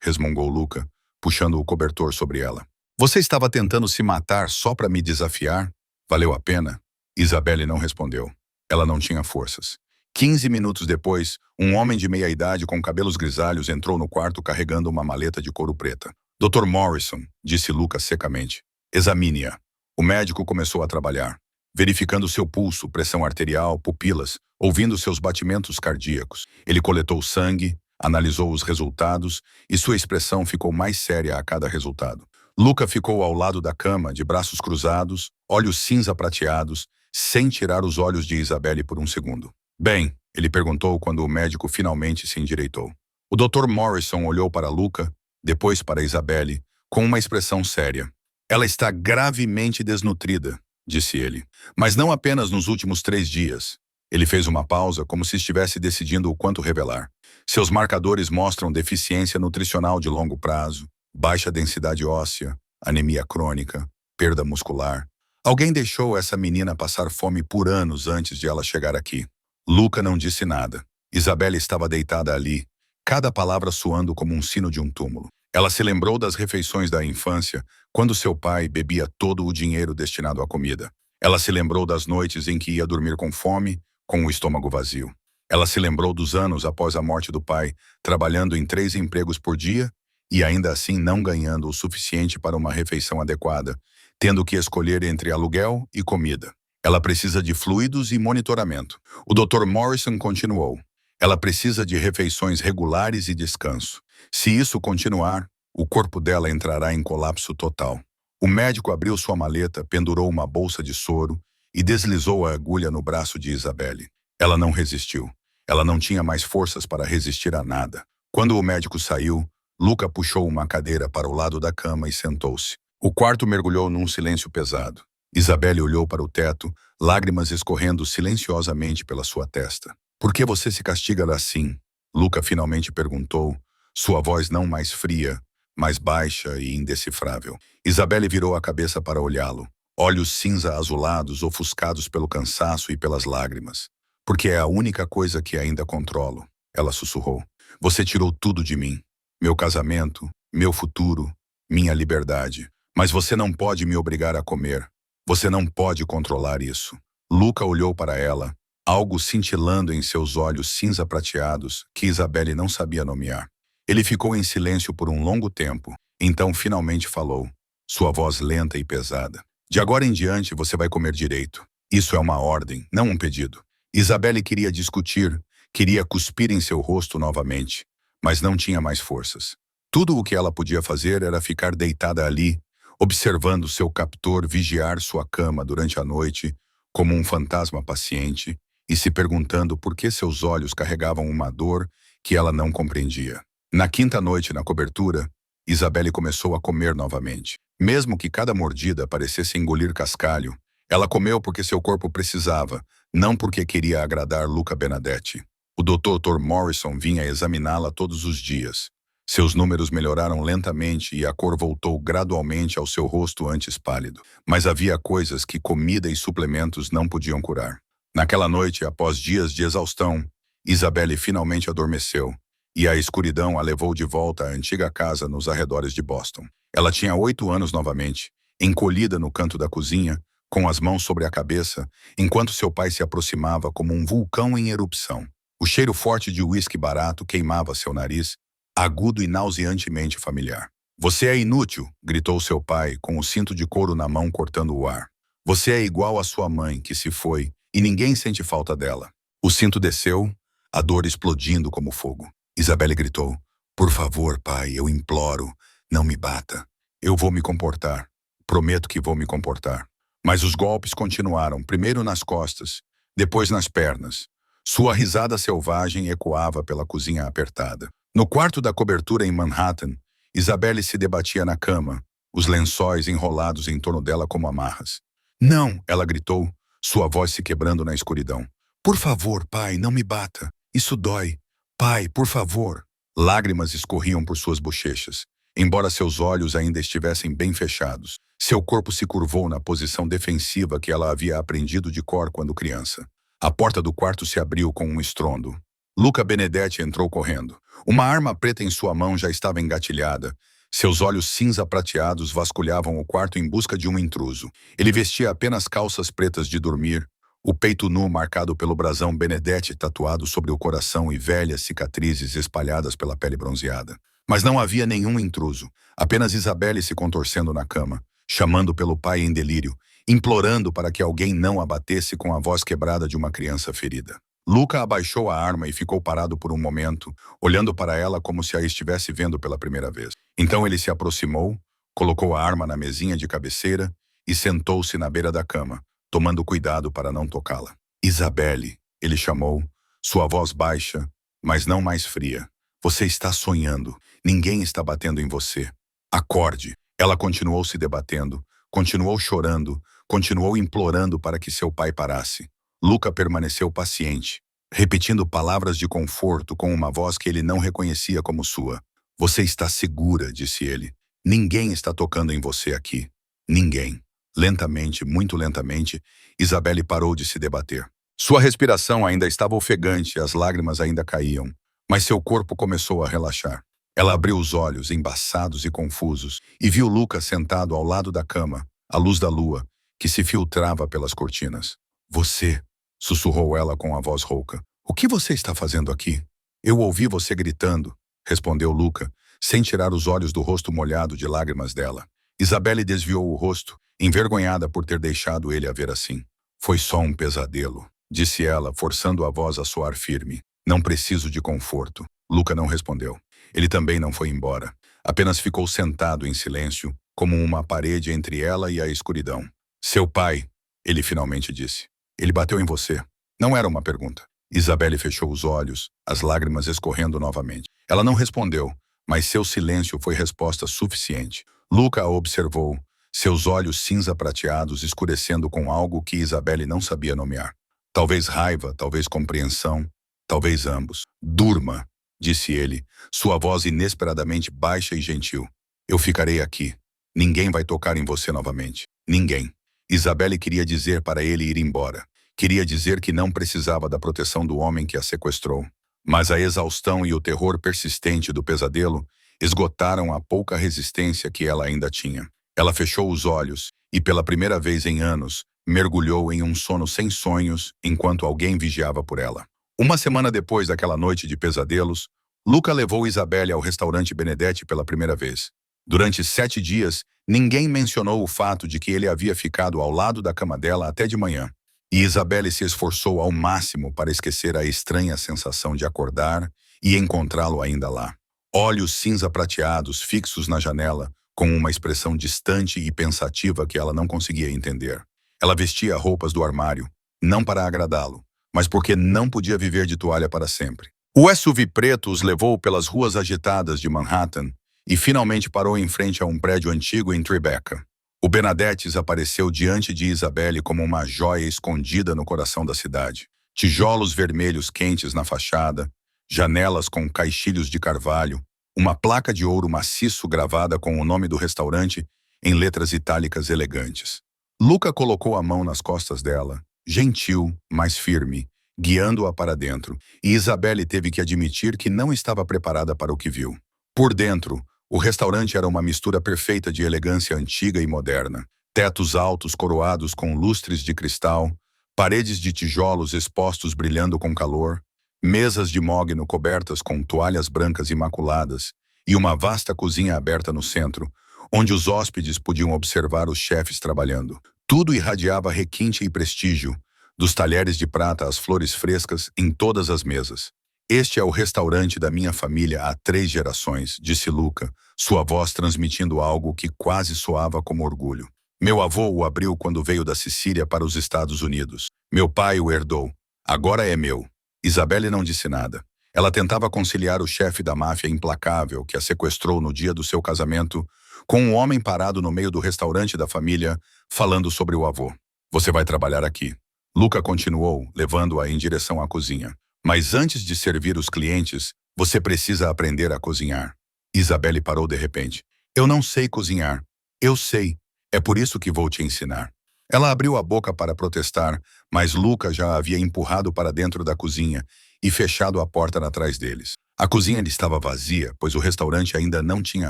resmungou Luca, puxando o cobertor sobre ela. Você estava tentando se matar só para me desafiar? Valeu a pena? Isabelle não respondeu. Ela não tinha forças. 15 minutos depois, um homem de meia-idade com cabelos grisalhos entrou no quarto carregando uma maleta de couro preta. Dr. Morrison, disse Lucas secamente. Examine-a. O médico começou a trabalhar, verificando seu pulso, pressão arterial, pupilas, ouvindo seus batimentos cardíacos. Ele coletou sangue, analisou os resultados e sua expressão ficou mais séria a cada resultado. Luca ficou ao lado da cama, de braços cruzados, olhos cinza prateados, sem tirar os olhos de Isabelle por um segundo. Bem, ele perguntou quando o médico finalmente se endireitou. O Dr. Morrison olhou para Luca, depois para Isabelle, com uma expressão séria. Ela está gravemente desnutrida, disse ele. Mas não apenas nos últimos 3 dias. Ele fez uma pausa, como se estivesse decidindo o quanto revelar. Seus marcadores mostram deficiência nutricional de longo prazo, baixa densidade óssea, anemia crônica, perda muscular. Alguém deixou essa menina passar fome por anos antes de ela chegar aqui. Luca não disse nada. Isabelle estava deitada ali, cada palavra soando como um sino de um túmulo. Ela se lembrou das refeições da infância, quando seu pai bebia todo o dinheiro destinado à comida. Ela se lembrou das noites em que ia dormir com fome, com o estômago vazio. Ela se lembrou dos anos após a morte do pai, trabalhando em 3 empregos por dia e ainda assim não ganhando o suficiente para uma refeição adequada, tendo que escolher entre aluguel e comida. Ela precisa de fluidos e monitoramento. O Dr. Morrison continuou. Ela precisa de refeições regulares e descanso. Se isso continuar, o corpo dela entrará em colapso total. O médico abriu sua maleta, pendurou uma bolsa de soro e deslizou a agulha no braço de Isabelle. Ela não resistiu. Ela não tinha mais forças para resistir a nada. Quando o médico saiu, Luca puxou uma cadeira para o lado da cama e sentou-se. O quarto mergulhou num silêncio pesado. Isabelle olhou para o teto, lágrimas escorrendo silenciosamente pela sua testa. Por que você se castiga assim? Luca finalmente perguntou, sua voz não mais fria, mas baixa e indecifrável. Isabelle virou a cabeça para olhá-lo, olhos cinza azulados ofuscados pelo cansaço e pelas lágrimas. Porque é a única coisa que ainda controlo, ela sussurrou. Você tirou tudo de mim. Meu casamento, meu futuro, minha liberdade. Mas você não pode me obrigar a comer. Você não pode controlar isso. Luca olhou para ela, algo cintilando em seus olhos cinza prateados que Isabelle não sabia nomear. Ele ficou em silêncio por um longo tempo, então finalmente falou, sua voz lenta e pesada. De agora em diante você vai comer direito. Isso é uma ordem, não um pedido. Isabelle queria discutir, queria cuspir em seu rosto novamente, mas não tinha mais forças. Tudo o que ela podia fazer era ficar deitada ali, observando seu captor vigiar sua cama durante a noite como um fantasma paciente e se perguntando por que seus olhos carregavam uma dor que ela não compreendia. Na 5ª noite na cobertura, Isabelle começou a comer novamente. Mesmo que cada mordida parecesse engolir cascalho, ela comeu porque seu corpo precisava, não porque queria agradar Luca Benedetti. O Dr. Morrison vinha examiná-la todos os dias. Seus números melhoraram lentamente e a cor voltou gradualmente ao seu rosto antes pálido. Mas havia coisas que comida e suplementos não podiam curar. Naquela noite, após dias de exaustão, Isabelle finalmente adormeceu, e a escuridão a levou de volta à antiga casa nos arredores de Boston. Ela tinha 8 anos novamente, encolhida no canto da cozinha, com as mãos sobre a cabeça, enquanto seu pai se aproximava como um vulcão em erupção. O cheiro forte de uísque barato queimava seu nariz, agudo e nauseantemente familiar. "Você é inútil", gritou seu pai, com o cinto de couro na mão cortando o ar. "Você é igual à sua mãe, que se foi, e ninguém sente falta dela." O cinto desceu, a dor explodindo como fogo. Isabelle gritou: "Por favor, pai, eu imploro, não me bata. Eu vou me comportar. Prometo que vou me comportar." Mas os golpes continuaram, primeiro nas costas, depois nas pernas. Sua risada selvagem ecoava pela cozinha apertada. No quarto da cobertura em Manhattan, Isabelle se debatia na cama, os lençóis enrolados em torno dela como amarras. "Não!" ela gritou, sua voz se quebrando na escuridão. "Por favor, pai, não me bata. Isso dói. Pai, por favor." Lágrimas escorriam por suas bochechas, embora seus olhos ainda estivessem bem fechados. Seu corpo se curvou na posição defensiva que ela havia aprendido de cor quando criança. A porta do quarto se abriu com um estrondo. Luca Benedetti entrou correndo. Uma arma preta em sua mão já estava engatilhada. Seus olhos cinza prateados vasculhavam o quarto em busca de um intruso. Ele vestia apenas calças pretas de dormir, o peito nu marcado pelo brasão Benedetti tatuado sobre o coração e velhas cicatrizes espalhadas pela pele bronzeada. Mas não havia nenhum intruso, apenas Isabelle se contorcendo na cama, chamando pelo pai em delírio, implorando para que alguém não a batesse com a voz quebrada de uma criança ferida. Luca abaixou a arma e ficou parado por um momento, olhando para ela como se a estivesse vendo pela primeira vez. Então ele se aproximou, colocou a arma na mesinha de cabeceira e sentou-se na beira da cama, tomando cuidado para não tocá-la. "Isabelle", ele chamou, sua voz baixa, mas não mais fria. "Você está sonhando. Ninguém está batendo em você. Acorde." Ela continuou se debatendo, continuou chorando, continuou implorando para que seu pai parasse. Luca permaneceu paciente, repetindo palavras de conforto com uma voz que ele não reconhecia como sua. "Você está segura", disse ele. "Ninguém está tocando em você aqui. Ninguém." Lentamente, muito lentamente, Isabelle parou de se debater. Sua respiração ainda estava ofegante e as lágrimas ainda caíam, mas seu corpo começou a relaxar. Ela abriu os olhos, embaçados e confusos, e viu Luca sentado ao lado da cama, à luz da lua, que se filtrava pelas cortinas. "Você", sussurrou ela com a voz rouca. "O que você está fazendo aqui?" "Eu ouvi você gritando", respondeu Luca, sem tirar os olhos do rosto molhado de lágrimas dela. Isabelle desviou o rosto, envergonhada por ter deixado ele a ver assim. "Foi só um pesadelo", disse ela, forçando a voz a soar firme. "Não preciso de conforto." Luca não respondeu. Ele também não foi embora. Apenas ficou sentado em silêncio, como uma parede entre ela e a escuridão. "Seu pai", ele finalmente disse. "Ele bateu em você." Não era uma pergunta. Isabelle fechou os olhos, as lágrimas escorrendo novamente. Ela não respondeu, mas seu silêncio foi resposta suficiente. Luca a observou, seus olhos cinza prateados escurecendo com algo que Isabelle não sabia nomear. Talvez raiva, talvez compreensão, talvez ambos. "Durma", disse ele, sua voz inesperadamente baixa e gentil. "Eu ficarei aqui. Ninguém vai tocar em você novamente. Ninguém." Isabelle queria dizer para ele ir embora. Queria dizer que não precisava da proteção do homem que a sequestrou. Mas a exaustão e o terror persistente do pesadelo esgotaram a pouca resistência que ela ainda tinha. Ela fechou os olhos e, pela primeira vez em anos, mergulhou em um sono sem sonhos enquanto alguém vigiava por ela. Uma semana depois daquela noite de pesadelos, Luca levou Isabelle ao restaurante Benedetti pela primeira vez. Durante 7 dias, ninguém mencionou o fato de que ele havia ficado ao lado da cama dela até de manhã. E Isabelle se esforçou ao máximo para esquecer a estranha sensação de acordar e encontrá-lo ainda lá. Olhos cinza prateados fixos na janela, com uma expressão distante e pensativa que ela não conseguia entender. Ela vestia roupas do armário, não para agradá-lo, mas porque não podia viver de toalha para sempre. O SUV preto os levou pelas ruas agitadas de Manhattan e finalmente parou em frente a um prédio antigo em Tribeca. O Benedetti apareceu diante de Isabelle como uma joia escondida no coração da cidade. Tijolos vermelhos quentes na fachada, janelas com caixilhos de carvalho, uma placa de ouro maciço gravada com o nome do restaurante em letras itálicas elegantes. Luca colocou a mão nas costas dela, gentil, mas firme, guiando-a para dentro, e Isabelle teve que admitir que não estava preparada para o que viu. Por dentro, O restaurante era uma mistura perfeita de elegância antiga e moderna. Tetos altos coroados com lustres de cristal, paredes de tijolos expostos brilhando com calor, mesas de mogno cobertas com toalhas brancas imaculadas e uma vasta cozinha aberta no centro, onde os hóspedes podiam observar os chefes trabalhando. Tudo irradiava requinte e prestígio, dos talheres de prata às flores frescas em todas as mesas. Este é o restaurante da minha família há 3 gerações, disse Luca, sua voz transmitindo algo que quase soava como orgulho. Meu avô o abriu quando veio da Sicília para os Estados Unidos. Meu pai o herdou. Agora é meu. Isabelle não disse nada. Ela tentava conciliar o chefe da máfia implacável que a sequestrou no dia do seu casamento com um homem parado no meio do restaurante da família, falando sobre o avô. Você vai trabalhar aqui. Luca continuou, levando-a em direção à cozinha. Mas antes de servir os clientes, você precisa aprender a cozinhar. Isabelle parou de repente. Eu não sei cozinhar. Eu sei. É por isso que vou te ensinar. Ela abriu a boca para protestar, mas Luca já a havia empurrado para dentro da cozinha e fechado a porta atrás deles. A cozinha estava vazia, pois o restaurante ainda não tinha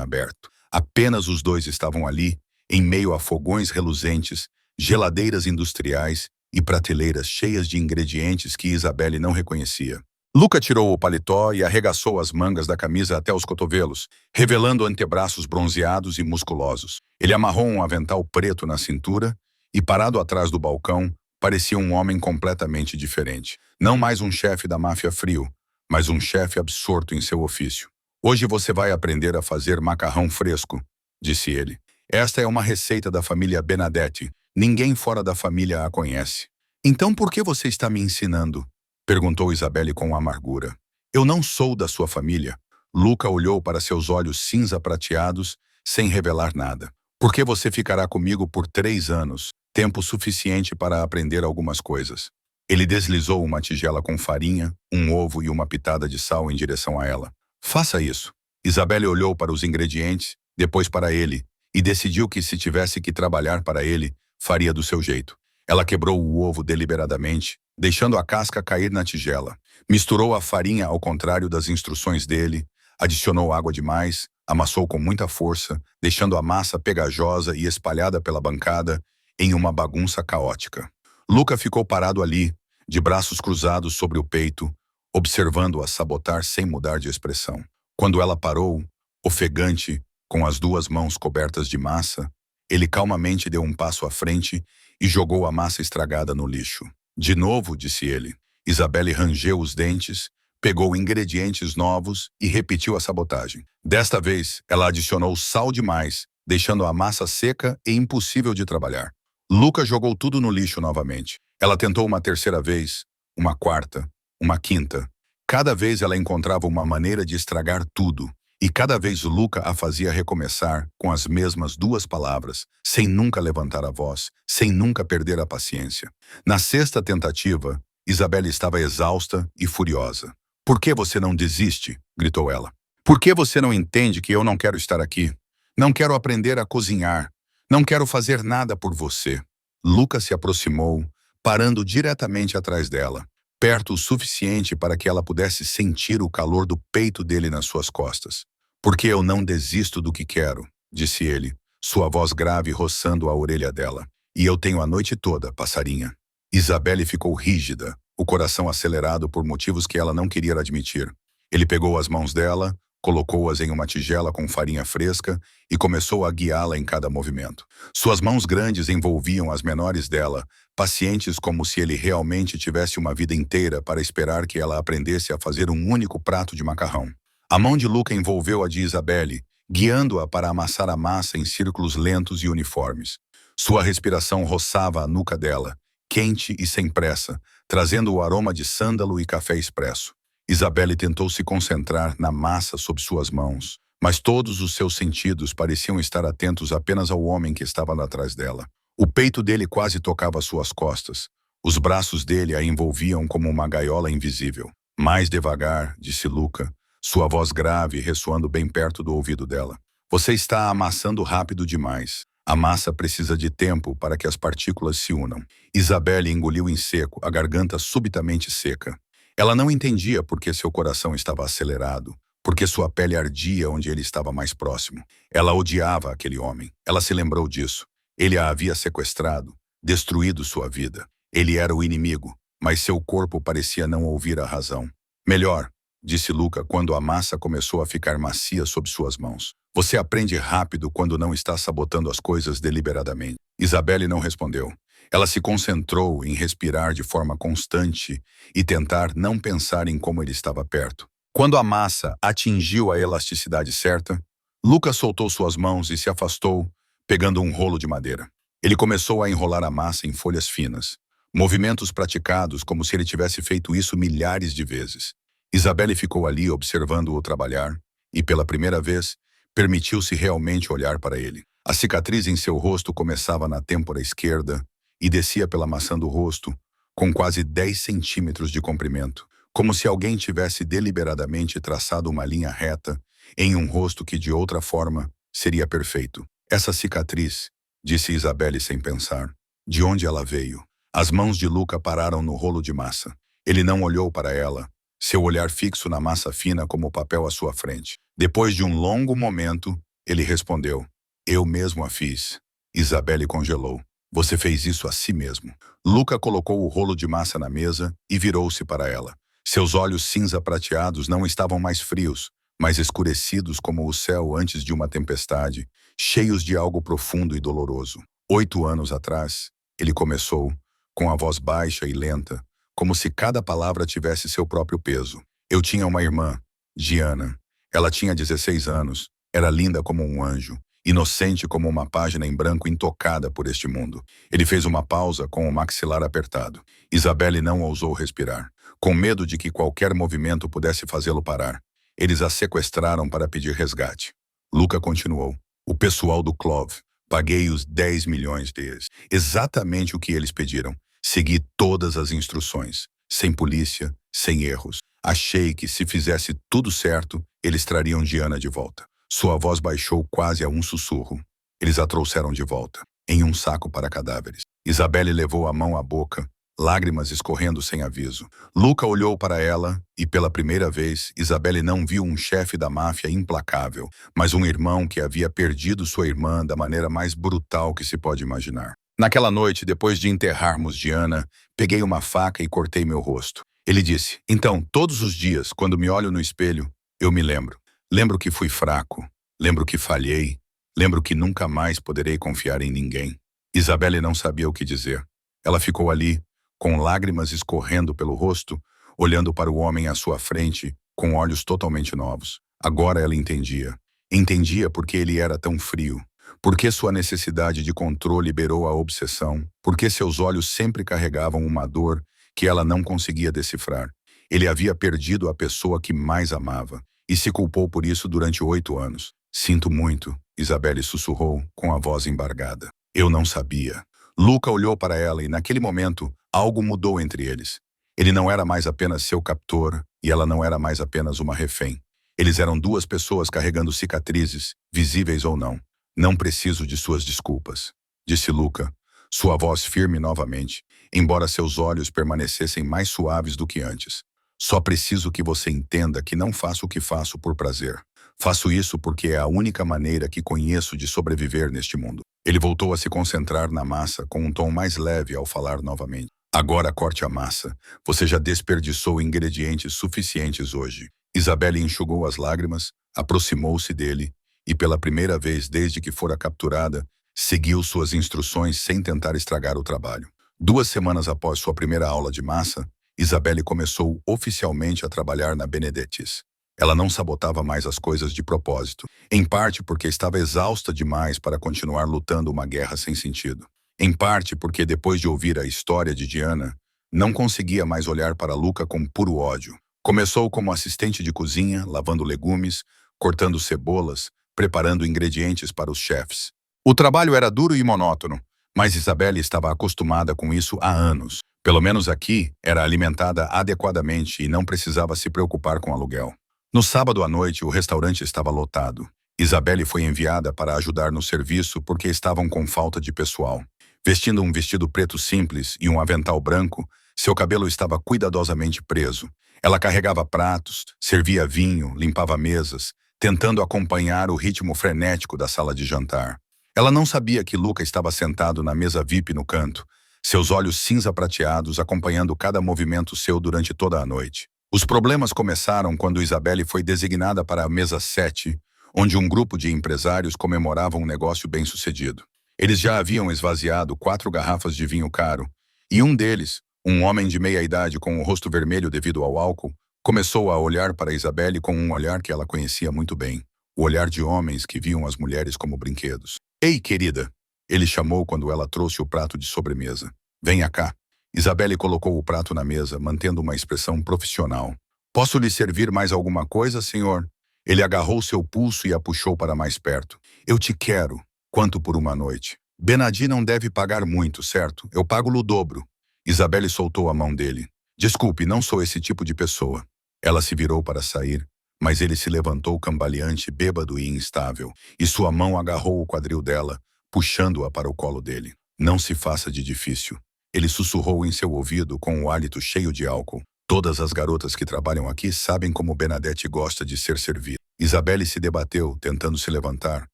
aberto. Apenas os dois estavam ali, em meio a fogões reluzentes, geladeiras industriais e prateleiras cheias de ingredientes que Isabelle não reconhecia. Luca tirou o paletó e arregaçou as mangas da camisa até os cotovelos, revelando antebraços bronzeados e musculosos. Ele amarrou um avental preto na cintura e, parado atrás do balcão, parecia um homem completamente diferente. Não mais um chefe da máfia frio, mas um chefe absorto em seu ofício. Hoje você vai aprender a fazer macarrão fresco, disse ele. Esta é uma receita da família Benedetti. Ninguém fora da família a conhece. Então por que você está me ensinando? Perguntou Isabelle com amargura. Eu não sou da sua família. Luca olhou para seus olhos cinza prateados, sem revelar nada. Por que você ficará comigo por 3 anos, tempo suficiente para aprender algumas coisas? Ele deslizou uma tigela com farinha, um ovo e uma pitada de sal em direção a ela. Faça isso. Isabelle olhou para os ingredientes, depois para ele, e decidiu que se tivesse que trabalhar para ele, faria do seu jeito. Ela quebrou o ovo deliberadamente, deixando a casca cair na tigela. Misturou a farinha ao contrário das instruções dele, adicionou água demais, amassou com muita força, deixando a massa pegajosa e espalhada pela bancada em uma bagunça caótica. Luca ficou parado ali, de braços cruzados sobre o peito, observando-a sabotar sem mudar de expressão. Quando ela parou, ofegante, com as 2 mãos cobertas de massa, ele calmamente deu um passo à frente e jogou a massa estragada no lixo. De novo, disse ele. Isabelle rangeu os dentes, pegou ingredientes novos e repetiu a sabotagem. Desta vez, ela adicionou sal demais, deixando a massa seca e impossível de trabalhar. Luca jogou tudo no lixo novamente. Ela tentou uma 3ª vez, uma 4ª, uma 5ª. Cada vez ela encontrava uma maneira de estragar tudo. E cada vez Luca a fazia recomeçar com as mesmas 2 palavras, sem nunca levantar a voz, sem nunca perder a paciência. Na 6ª tentativa, Isabelle estava exausta e furiosa. Por que você não desiste? Gritou ela. Por que você não entende que eu não quero estar aqui? Não quero aprender a cozinhar. Não quero fazer nada por você. Luca se aproximou, parando diretamente atrás dela, perto o suficiente para que ela pudesse sentir o calor do peito dele nas suas costas. Porque eu não desisto do que quero, disse ele, sua voz grave roçando a orelha dela. E eu tenho a noite toda, passarinha. Isabelle ficou rígida, o coração acelerado por motivos que ela não queria admitir. Ele pegou as mãos dela, colocou-as em uma tigela com farinha fresca e começou a guiá-la em cada movimento. Suas mãos grandes envolviam as menores dela, pacientes como se ele realmente tivesse uma vida inteira para esperar que ela aprendesse a fazer um único prato de macarrão. A mão de Luca envolveu a de Isabelle, guiando-a para amassar a massa em círculos lentos e uniformes. Sua respiração roçava a nuca dela, quente e sem pressa, trazendo o aroma de sândalo e café expresso. Isabelle tentou se concentrar na massa sob suas mãos, mas todos os seus sentidos pareciam estar atentos apenas ao homem que estava atrás dela. O peito dele quase tocava suas costas. Os braços dele a envolviam como uma gaiola invisível. Mais devagar, disse Luca, sua voz grave ressoando bem perto do ouvido dela. Você está amassando rápido demais. A massa precisa de tempo para que as partículas se unam. Isabelle engoliu em seco, a garganta subitamente seca. Ela não entendia por que seu coração estava acelerado, porque sua pele ardia onde ele estava mais próximo. Ela odiava aquele homem. Ela se lembrou disso. Ele a havia sequestrado, destruído sua vida. Ele era o inimigo, mas seu corpo parecia não ouvir a razão. Melhor, disse Luca quando a massa começou a ficar macia sob suas mãos. Você aprende rápido quando não está sabotando as coisas deliberadamente. Isabelle não respondeu. Ela se concentrou em respirar de forma constante e tentar não pensar em como ele estava perto. Quando a massa atingiu a elasticidade certa, Luca soltou suas mãos e se afastou, pegando um rolo de madeira. Ele começou a enrolar a massa em folhas finas, movimentos praticados como se ele tivesse feito isso milhares de vezes. Isabelle ficou ali observando-o trabalhar e, pela primeira vez, permitiu-se realmente olhar para ele. A cicatriz em seu rosto começava na têmpora esquerda e descia pela maçã do rosto, com quase 10 centímetros de comprimento, como se alguém tivesse deliberadamente traçado uma linha reta em um rosto que, de outra forma, seria perfeito. Essa cicatriz, disse Isabelle sem pensar. De onde ela veio? As mãos de Luca pararam no rolo de massa. Ele não olhou para ela, seu olhar fixo na massa fina como papel à sua frente. Depois de um longo momento, ele respondeu: Eu mesmo a fiz. Isabelle congelou. Você fez isso a si mesmo. Luca colocou o rolo de massa na mesa e virou-se para ela. Seus olhos cinza prateados não estavam mais frios, mas escurecidos como o céu antes de uma tempestade, cheios de algo profundo e doloroso. 8 anos atrás, ele começou, com a voz baixa e lenta, como se cada palavra tivesse seu próprio peso. Eu tinha uma irmã, Diana. Ela tinha 16 anos, era linda como um anjo, inocente como uma página em branco intocada por este mundo. Ele fez uma pausa com o maxilar apertado. Isabelle não ousou respirar, com medo de que qualquer movimento pudesse fazê-lo parar. Eles a sequestraram para pedir resgate. Luca continuou. O pessoal do Clove. Paguei os 10 milhões deles. Exatamente o que eles pediram. Segui todas as instruções. Sem polícia, sem erros. Achei que se fizesse tudo certo, eles trariam Diana de volta. Sua voz baixou quase a um sussurro. Eles a trouxeram de volta, em um saco para cadáveres. Isabelle levou a mão à boca, lágrimas escorrendo sem aviso. Luca olhou para ela e, pela primeira vez, Isabelle não viu um chefe da máfia implacável, mas um irmão que havia perdido sua irmã da maneira mais brutal que se pode imaginar. Naquela noite, depois de enterrarmos Diana, peguei uma faca e cortei meu rosto. Ele disse: Então, todos os dias, quando me olho no espelho, eu me lembro. Lembro que fui fraco, lembro que falhei, lembro que nunca mais poderei confiar em ninguém. Isabelle não sabia o que dizer. Ela ficou ali, com lágrimas escorrendo pelo rosto, olhando para o homem à sua frente, com olhos totalmente novos. Agora ela entendia. Entendia porque ele era tão frio. Porque sua necessidade de controle beirou a obsessão. Porque seus olhos sempre carregavam uma dor que ela não conseguia decifrar. Ele havia perdido a pessoa que mais amava. E se culpou por isso durante 8 anos. Sinto muito, Isabelle sussurrou, com a voz embargada. Eu não sabia. Luca olhou para ela e, naquele momento, algo mudou entre eles. Ele não era mais apenas seu captor e ela não era mais apenas uma refém. Eles eram 2 pessoas carregando cicatrizes, visíveis ou não. Não preciso de suas desculpas, disse Luca, sua voz firme novamente, embora seus olhos permanecessem mais suaves do que antes. Só preciso que você entenda que não faço o que faço por prazer. Faço isso porque é a única maneira que conheço de sobreviver neste mundo. Ele voltou a se concentrar na massa com um tom mais leve ao falar novamente. Agora corte a massa. Você já desperdiçou ingredientes suficientes hoje. Isabelle enxugou as lágrimas, aproximou-se dele e, pela primeira vez desde que fora capturada, seguiu suas instruções sem tentar estragar o trabalho. 2 semanas após sua primeira aula de massa, Isabelle começou oficialmente a trabalhar na Benedettis. Ela não sabotava mais as coisas de propósito, em parte porque estava exausta demais para continuar lutando uma guerra sem sentido. Em parte porque, depois de ouvir a história de Diana, não conseguia mais olhar para Luca com puro ódio. Começou como assistente de cozinha, lavando legumes, cortando cebolas, preparando ingredientes para os chefes. O trabalho era duro e monótono, mas Isabelle estava acostumada com isso há anos. Pelo menos aqui, era alimentada adequadamente e não precisava se preocupar com aluguel. No sábado à noite, o restaurante estava lotado. Isabelle foi enviada para ajudar no serviço porque estavam com falta de pessoal. Vestindo um vestido preto simples e um avental branco, seu cabelo estava cuidadosamente preso. Ela carregava pratos, servia vinho, limpava mesas, tentando acompanhar o ritmo frenético da sala de jantar. Ela não sabia que Luca estava sentado na mesa VIP no canto, seus olhos cinza prateados acompanhando cada movimento seu durante toda a noite. Os problemas começaram quando Isabelle foi designada para a mesa 7, onde um grupo de empresários comemorava um negócio bem-sucedido. Eles já haviam esvaziado 4 garrafas de vinho caro, e um deles, um homem de meia-idade com o rosto vermelho devido ao álcool, começou a olhar para Isabelle com um olhar que ela conhecia muito bem, o olhar de homens que viam as mulheres como brinquedos. "Ei, querida!" Ele chamou quando ela trouxe o prato de sobremesa. "Venha cá." Isabelle colocou o prato na mesa, mantendo uma expressão profissional. "Posso lhe servir mais alguma coisa, senhor?" Ele agarrou seu pulso e a puxou para mais perto. "Eu te quero. Quanto por uma noite? Benadi não deve pagar muito, certo? Eu pago-lhe o dobro." Isabelle soltou a mão dele. "Desculpe, não sou esse tipo de pessoa." Ela se virou para sair, mas ele se levantou cambaleante, bêbado e instável, e sua mão agarrou o quadril dela, puxando-a para o colo dele. "Não se faça de difícil." Ele sussurrou em seu ouvido com o hálito cheio de álcool. "Todas as garotas que trabalham aqui sabem como Bernadette gosta de ser servida." Isabelle se debateu, tentando se levantar,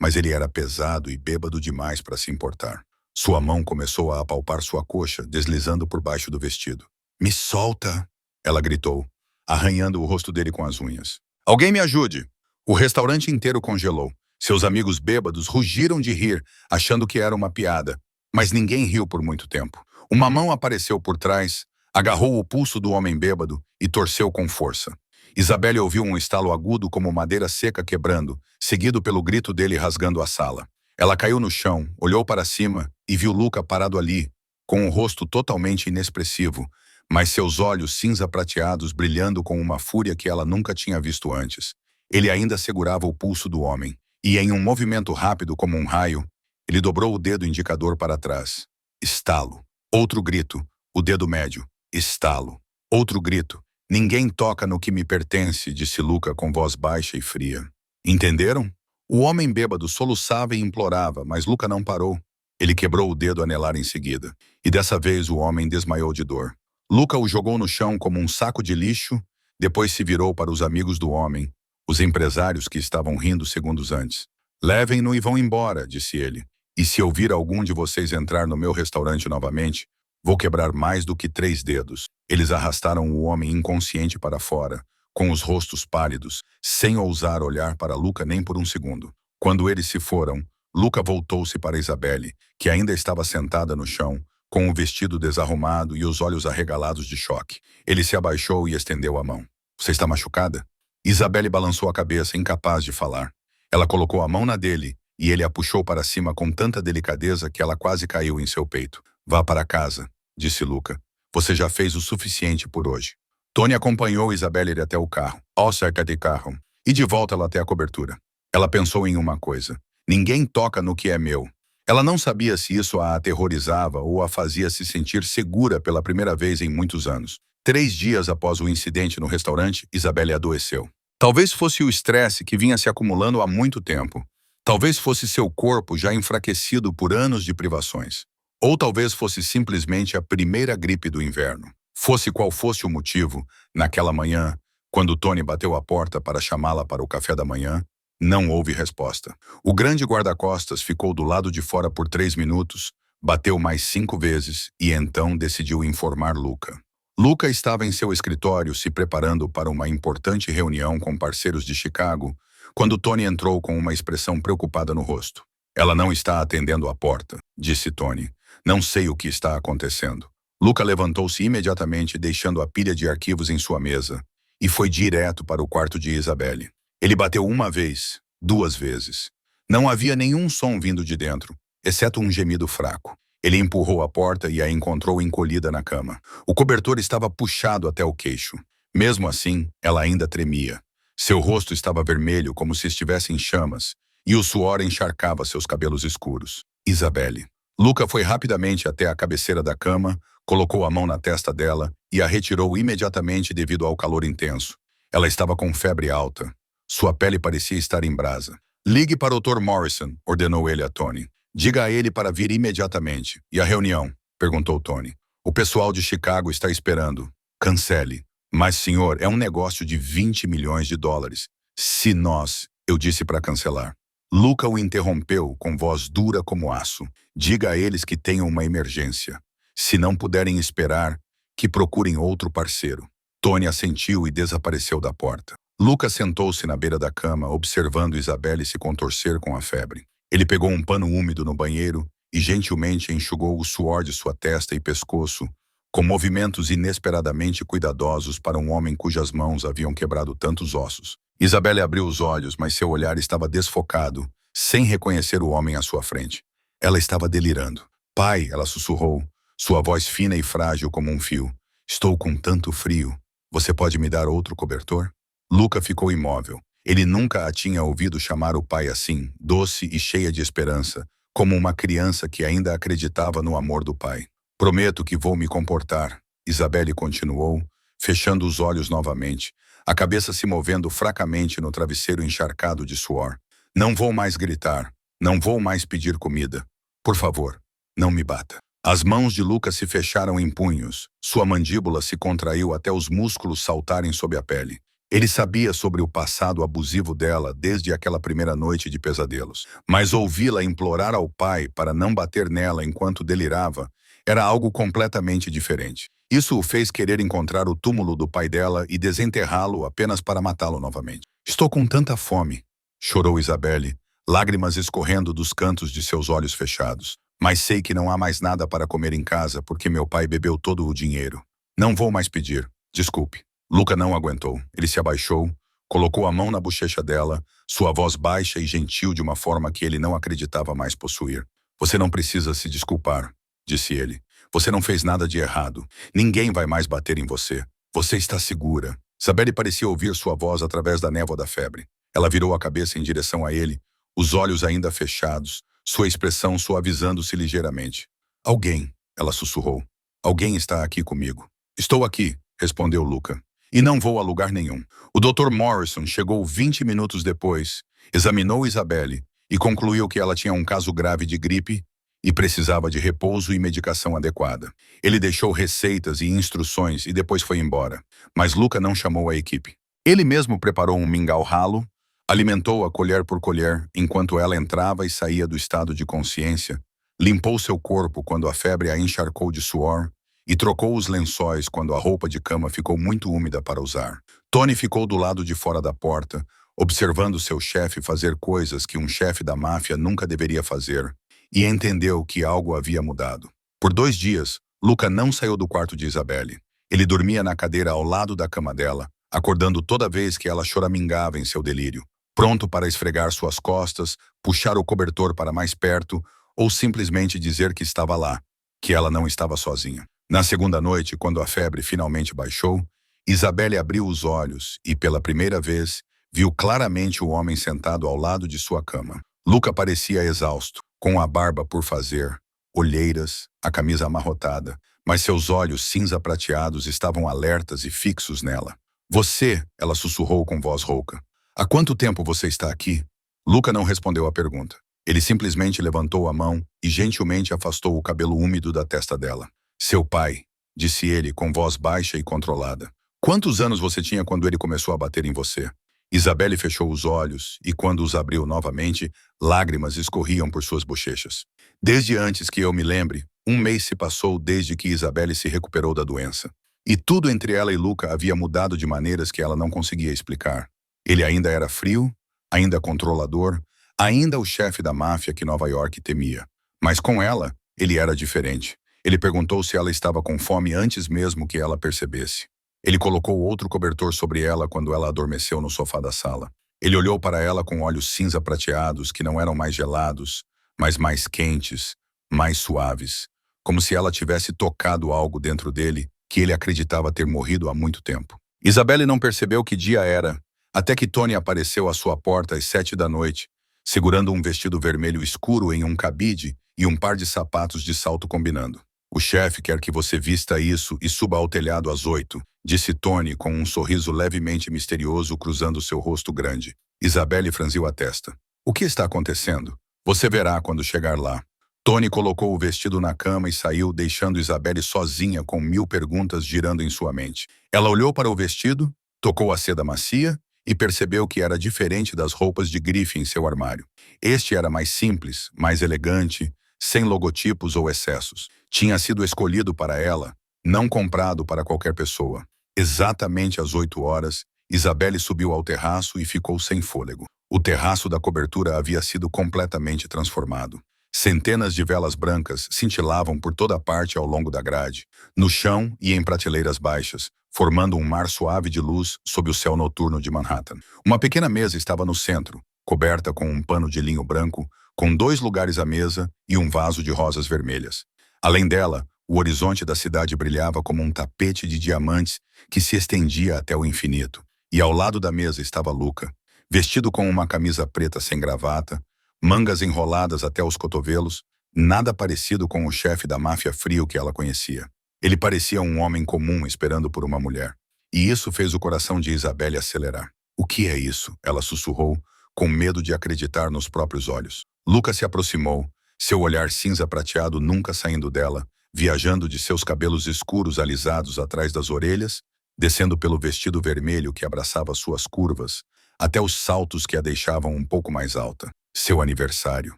mas ele era pesado e bêbado demais para se importar. Sua mão começou a apalpar sua coxa, deslizando por baixo do vestido. "Me solta!" ela gritou, arranhando o rosto dele com as unhas. "Alguém me ajude!" O restaurante inteiro congelou. Seus amigos bêbados rugiram de rir, achando que era uma piada, mas ninguém riu por muito tempo. Uma mão apareceu por trás, agarrou o pulso do homem bêbado e torceu com força. Isabelle ouviu um estalo agudo como madeira seca quebrando, seguido pelo grito dele rasgando a sala. Ela caiu no chão, olhou para cima e viu Luca parado ali, com o rosto totalmente inexpressivo, mas seus olhos cinza prateados brilhando com uma fúria que ela nunca tinha visto antes. Ele ainda segurava o pulso do homem, e em um movimento rápido como um raio, ele dobrou o dedo indicador para trás. Estalo. Outro grito. O dedo médio. Estalo. Outro grito. "Ninguém toca no que me pertence", disse Luca com voz baixa e fria. "Entenderam?" O homem bêbado soluçava e implorava, mas Luca não parou. Ele quebrou o dedo anelar em seguida, e dessa vez o homem desmaiou de dor. Luca o jogou no chão como um saco de lixo, depois se virou para os amigos do homem, os empresários que estavam rindo segundos antes. "Levem-no e vão embora", disse ele. "E se eu vir algum de vocês entrar no meu restaurante novamente, vou quebrar mais do que 3 dedos." Eles arrastaram o homem inconsciente para fora, com os rostos pálidos, sem ousar olhar para Luca nem por um segundo. Quando eles se foram, Luca voltou-se para Isabelle, que ainda estava sentada no chão, com o vestido desarrumado e os olhos arregalados de choque. Ele se abaixou e estendeu a mão. "Você está machucada?" Isabelle balançou a cabeça, incapaz de falar. Ela colocou a mão na dele, e ele a puxou para cima com tanta delicadeza que ela quase caiu em seu peito. "Vá para casa", disse Luca. "Você já fez o suficiente por hoje." Tony acompanhou Isabelle até o carro, ao cerca de carro, e de volta ela até a cobertura. Ela pensou em uma coisa. Ninguém toca no que é meu. Ela não sabia se isso a aterrorizava ou a fazia se sentir segura pela primeira vez em muitos anos. 3 dias após o incidente no restaurante, Isabelle adoeceu. Talvez fosse o estresse que vinha se acumulando há muito tempo. Talvez fosse seu corpo já enfraquecido por anos de privações. Ou talvez fosse simplesmente a primeira gripe do inverno. Fosse qual fosse o motivo, naquela manhã, quando Tony bateu a porta para chamá-la para o café da manhã, não houve resposta. O grande guarda-costas ficou do lado de fora por 3 minutos, bateu mais 5 vezes e então decidiu informar Luca. Luca estava em seu escritório se preparando para uma importante reunião com parceiros de Chicago, quando Tony entrou com uma expressão preocupada no rosto. "Ela não está atendendo a porta", disse Tony. "Não sei o que está acontecendo." Luca levantou-se imediatamente, deixando a pilha de arquivos em sua mesa, e foi direto para o quarto de Isabelle. Ele bateu 1 vez, 2 vezes. Não havia nenhum som vindo de dentro, exceto um gemido fraco. Ele empurrou a porta e a encontrou encolhida na cama. O cobertor estava puxado até o queixo. Mesmo assim, ela ainda tremia. Seu rosto estava vermelho como se estivesse em chamas, e o suor encharcava seus cabelos escuros. "Isabelle." Luca foi rapidamente até a cabeceira da cama, colocou a mão na testa dela e a retirou imediatamente devido ao calor intenso. Ela estava com febre alta. Sua pele parecia estar em brasa. "Ligue para o Dr. Morrison", ordenou ele a Tony. "Diga a ele para vir imediatamente." "E a reunião?" perguntou Tony. "O pessoal de Chicago está esperando." "Cancele." Mas, senhor, é um negócio de 20 milhões de dólares. Se nós, eu disse para cancelar. Luca o interrompeu com voz dura como aço. Diga a eles que tenham uma emergência. Se não puderem esperar, que procurem outro parceiro. Tony assentiu e desapareceu da porta. Luca sentou-se na beira da cama, observando Isabelle se contorcer com a febre. Ele pegou um pano úmido no banheiro e gentilmente enxugou o suor de sua testa e pescoço, com movimentos inesperadamente cuidadosos para um homem cujas mãos haviam quebrado tantos ossos. Isabelle abriu os olhos, mas seu olhar estava desfocado, sem reconhecer o homem à sua frente. Ela estava delirando. Pai, ela sussurrou, sua voz fina e frágil como um fio. Estou com tanto frio. Você pode me dar outro cobertor? Luca ficou imóvel. Ele nunca a tinha ouvido chamar o pai assim, doce e cheia de esperança, como uma criança que ainda acreditava no amor do pai. Prometo que vou me comportar, Isabelle continuou, fechando os olhos novamente, a cabeça se movendo fracamente no travesseiro encharcado de suor. Não vou mais gritar, não vou mais pedir comida. Por favor, não me bata. As mãos de Luca se fecharam em punhos, sua mandíbula se contraiu até os músculos saltarem sob a pele. Ele sabia sobre o passado abusivo dela desde aquela primeira noite de pesadelos, mas ouvi-la implorar ao pai para não bater nela enquanto delirava era algo completamente diferente. Isso o fez querer encontrar o túmulo do pai dela e desenterrá-lo apenas para matá-lo novamente. Estou com tanta fome, chorou Isabelle, lágrimas escorrendo dos cantos de seus olhos fechados. Mas sei que não há mais nada para comer em casa porque meu pai bebeu todo o dinheiro. Não vou mais pedir, desculpe. Luca não aguentou. Ele se abaixou, colocou a mão na bochecha dela, sua voz baixa e gentil de uma forma que ele não acreditava mais possuir. Você não precisa se desculpar, disse ele. Você não fez nada de errado. Ninguém vai mais bater em você. Você está segura. Isabelle parecia ouvir sua voz através da névoa da febre. Ela virou a cabeça em direção a ele, os olhos ainda fechados, sua expressão suavizando-se ligeiramente. Alguém, ela sussurrou. Alguém está aqui comigo. Estou aqui, respondeu Luca. E não vou a lugar nenhum. O Dr. Morrison chegou 20 minutos depois, examinou Isabelle e concluiu que ela tinha um caso grave de gripe e precisava de repouso e medicação adequada. Ele deixou receitas e instruções e depois foi embora. Mas Luca não chamou a equipe. Ele mesmo preparou um mingau ralo, alimentou-a colher por colher enquanto ela entrava e saía do estado de consciência, limpou seu corpo quando a febre a encharcou de suor e trocou os lençóis quando a roupa de cama ficou muito úmida para usar. Tony ficou do lado de fora da porta, observando seu chefe fazer coisas que um chefe da máfia nunca deveria fazer, e entendeu que algo havia mudado. Por 2 dias, Luca não saiu do quarto de Isabelle. Ele dormia na cadeira ao lado da cama dela, acordando toda vez que ela choramingava em seu delírio, pronto para esfregar suas costas, puxar o cobertor para mais perto ou simplesmente dizer que estava lá, que ela não estava sozinha. Na segunda noite, quando a febre finalmente baixou, Isabelle abriu os olhos e, pela primeira vez, viu claramente o homem sentado ao lado de sua cama. Luca parecia exausto, com a barba por fazer, olheiras, a camisa amarrotada, mas seus olhos cinza prateados estavam alertas e fixos nela. Você, ela sussurrou com voz rouca. Há quanto tempo você está aqui? Luca não respondeu à pergunta. Ele simplesmente levantou a mão e gentilmente afastou o cabelo úmido da testa dela. Seu pai, disse ele com voz baixa e controlada. Quantos anos você tinha quando ele começou a bater em você? Isabelle fechou os olhos e, quando os abriu novamente, lágrimas escorriam por suas bochechas. Desde antes que eu me lembre, 1 mês se passou desde que Isabelle se recuperou da doença. E tudo entre ela e Luca havia mudado de maneiras que ela não conseguia explicar. Ele ainda era frio, ainda controlador, ainda o chefe da máfia que Nova York temia. Mas com ela, ele era diferente. Ele perguntou se ela estava com fome antes mesmo que ela percebesse. Ele colocou outro cobertor sobre ela quando ela adormeceu no sofá da sala. Ele olhou para ela com olhos cinza prateados que não eram mais gelados, mas mais quentes, mais suaves, como se ela tivesse tocado algo dentro dele que ele acreditava ter morrido há muito tempo. Isabelle não percebeu que dia era, até que Tony apareceu à sua porta às 7 da noite, segurando um vestido vermelho escuro em um cabide e um par de sapatos de salto combinando. O chefe quer que você vista isso e suba ao telhado às 8, disse Tony com um sorriso levemente misterioso cruzando seu rosto grande. Isabelle franziu a testa. O que está acontecendo? Você verá quando chegar lá. Tony colocou o vestido na cama e saiu, deixando Isabelle sozinha com 1000 perguntas girando em sua mente. Ela olhou para o vestido, tocou a seda macia e percebeu que era diferente das roupas de grife em seu armário. Este era mais simples, mais elegante, sem logotipos ou excessos. Tinha sido escolhido para ela, não comprado para qualquer pessoa. Exatamente às 8 horas, Isabelle subiu ao terraço e ficou sem fôlego. O terraço da cobertura havia sido completamente transformado. Centenas de velas brancas cintilavam por toda parte ao longo da grade, no chão e em prateleiras baixas, formando um mar suave de luz sob o céu noturno de Manhattan. Uma pequena mesa estava no centro, coberta com um pano de linho branco, com 2 lugares à mesa e um vaso de rosas vermelhas. Além dela, o horizonte da cidade brilhava como um tapete de diamantes que se estendia até o infinito. E ao lado da mesa estava Luca, vestido com uma camisa preta sem gravata, mangas enroladas até os cotovelos, nada parecido com o chefe da máfia frio que ela conhecia. Ele parecia um homem comum esperando por uma mulher. E isso fez o coração de Isabelle acelerar. "O que é isso?" ela sussurrou, com medo de acreditar nos próprios olhos. Luca se aproximou, seu olhar cinza prateado nunca saindo dela, viajando de seus cabelos escuros alisados atrás das orelhas, descendo pelo vestido vermelho que abraçava suas curvas, até os saltos que a deixavam um pouco mais alta. "Seu aniversário",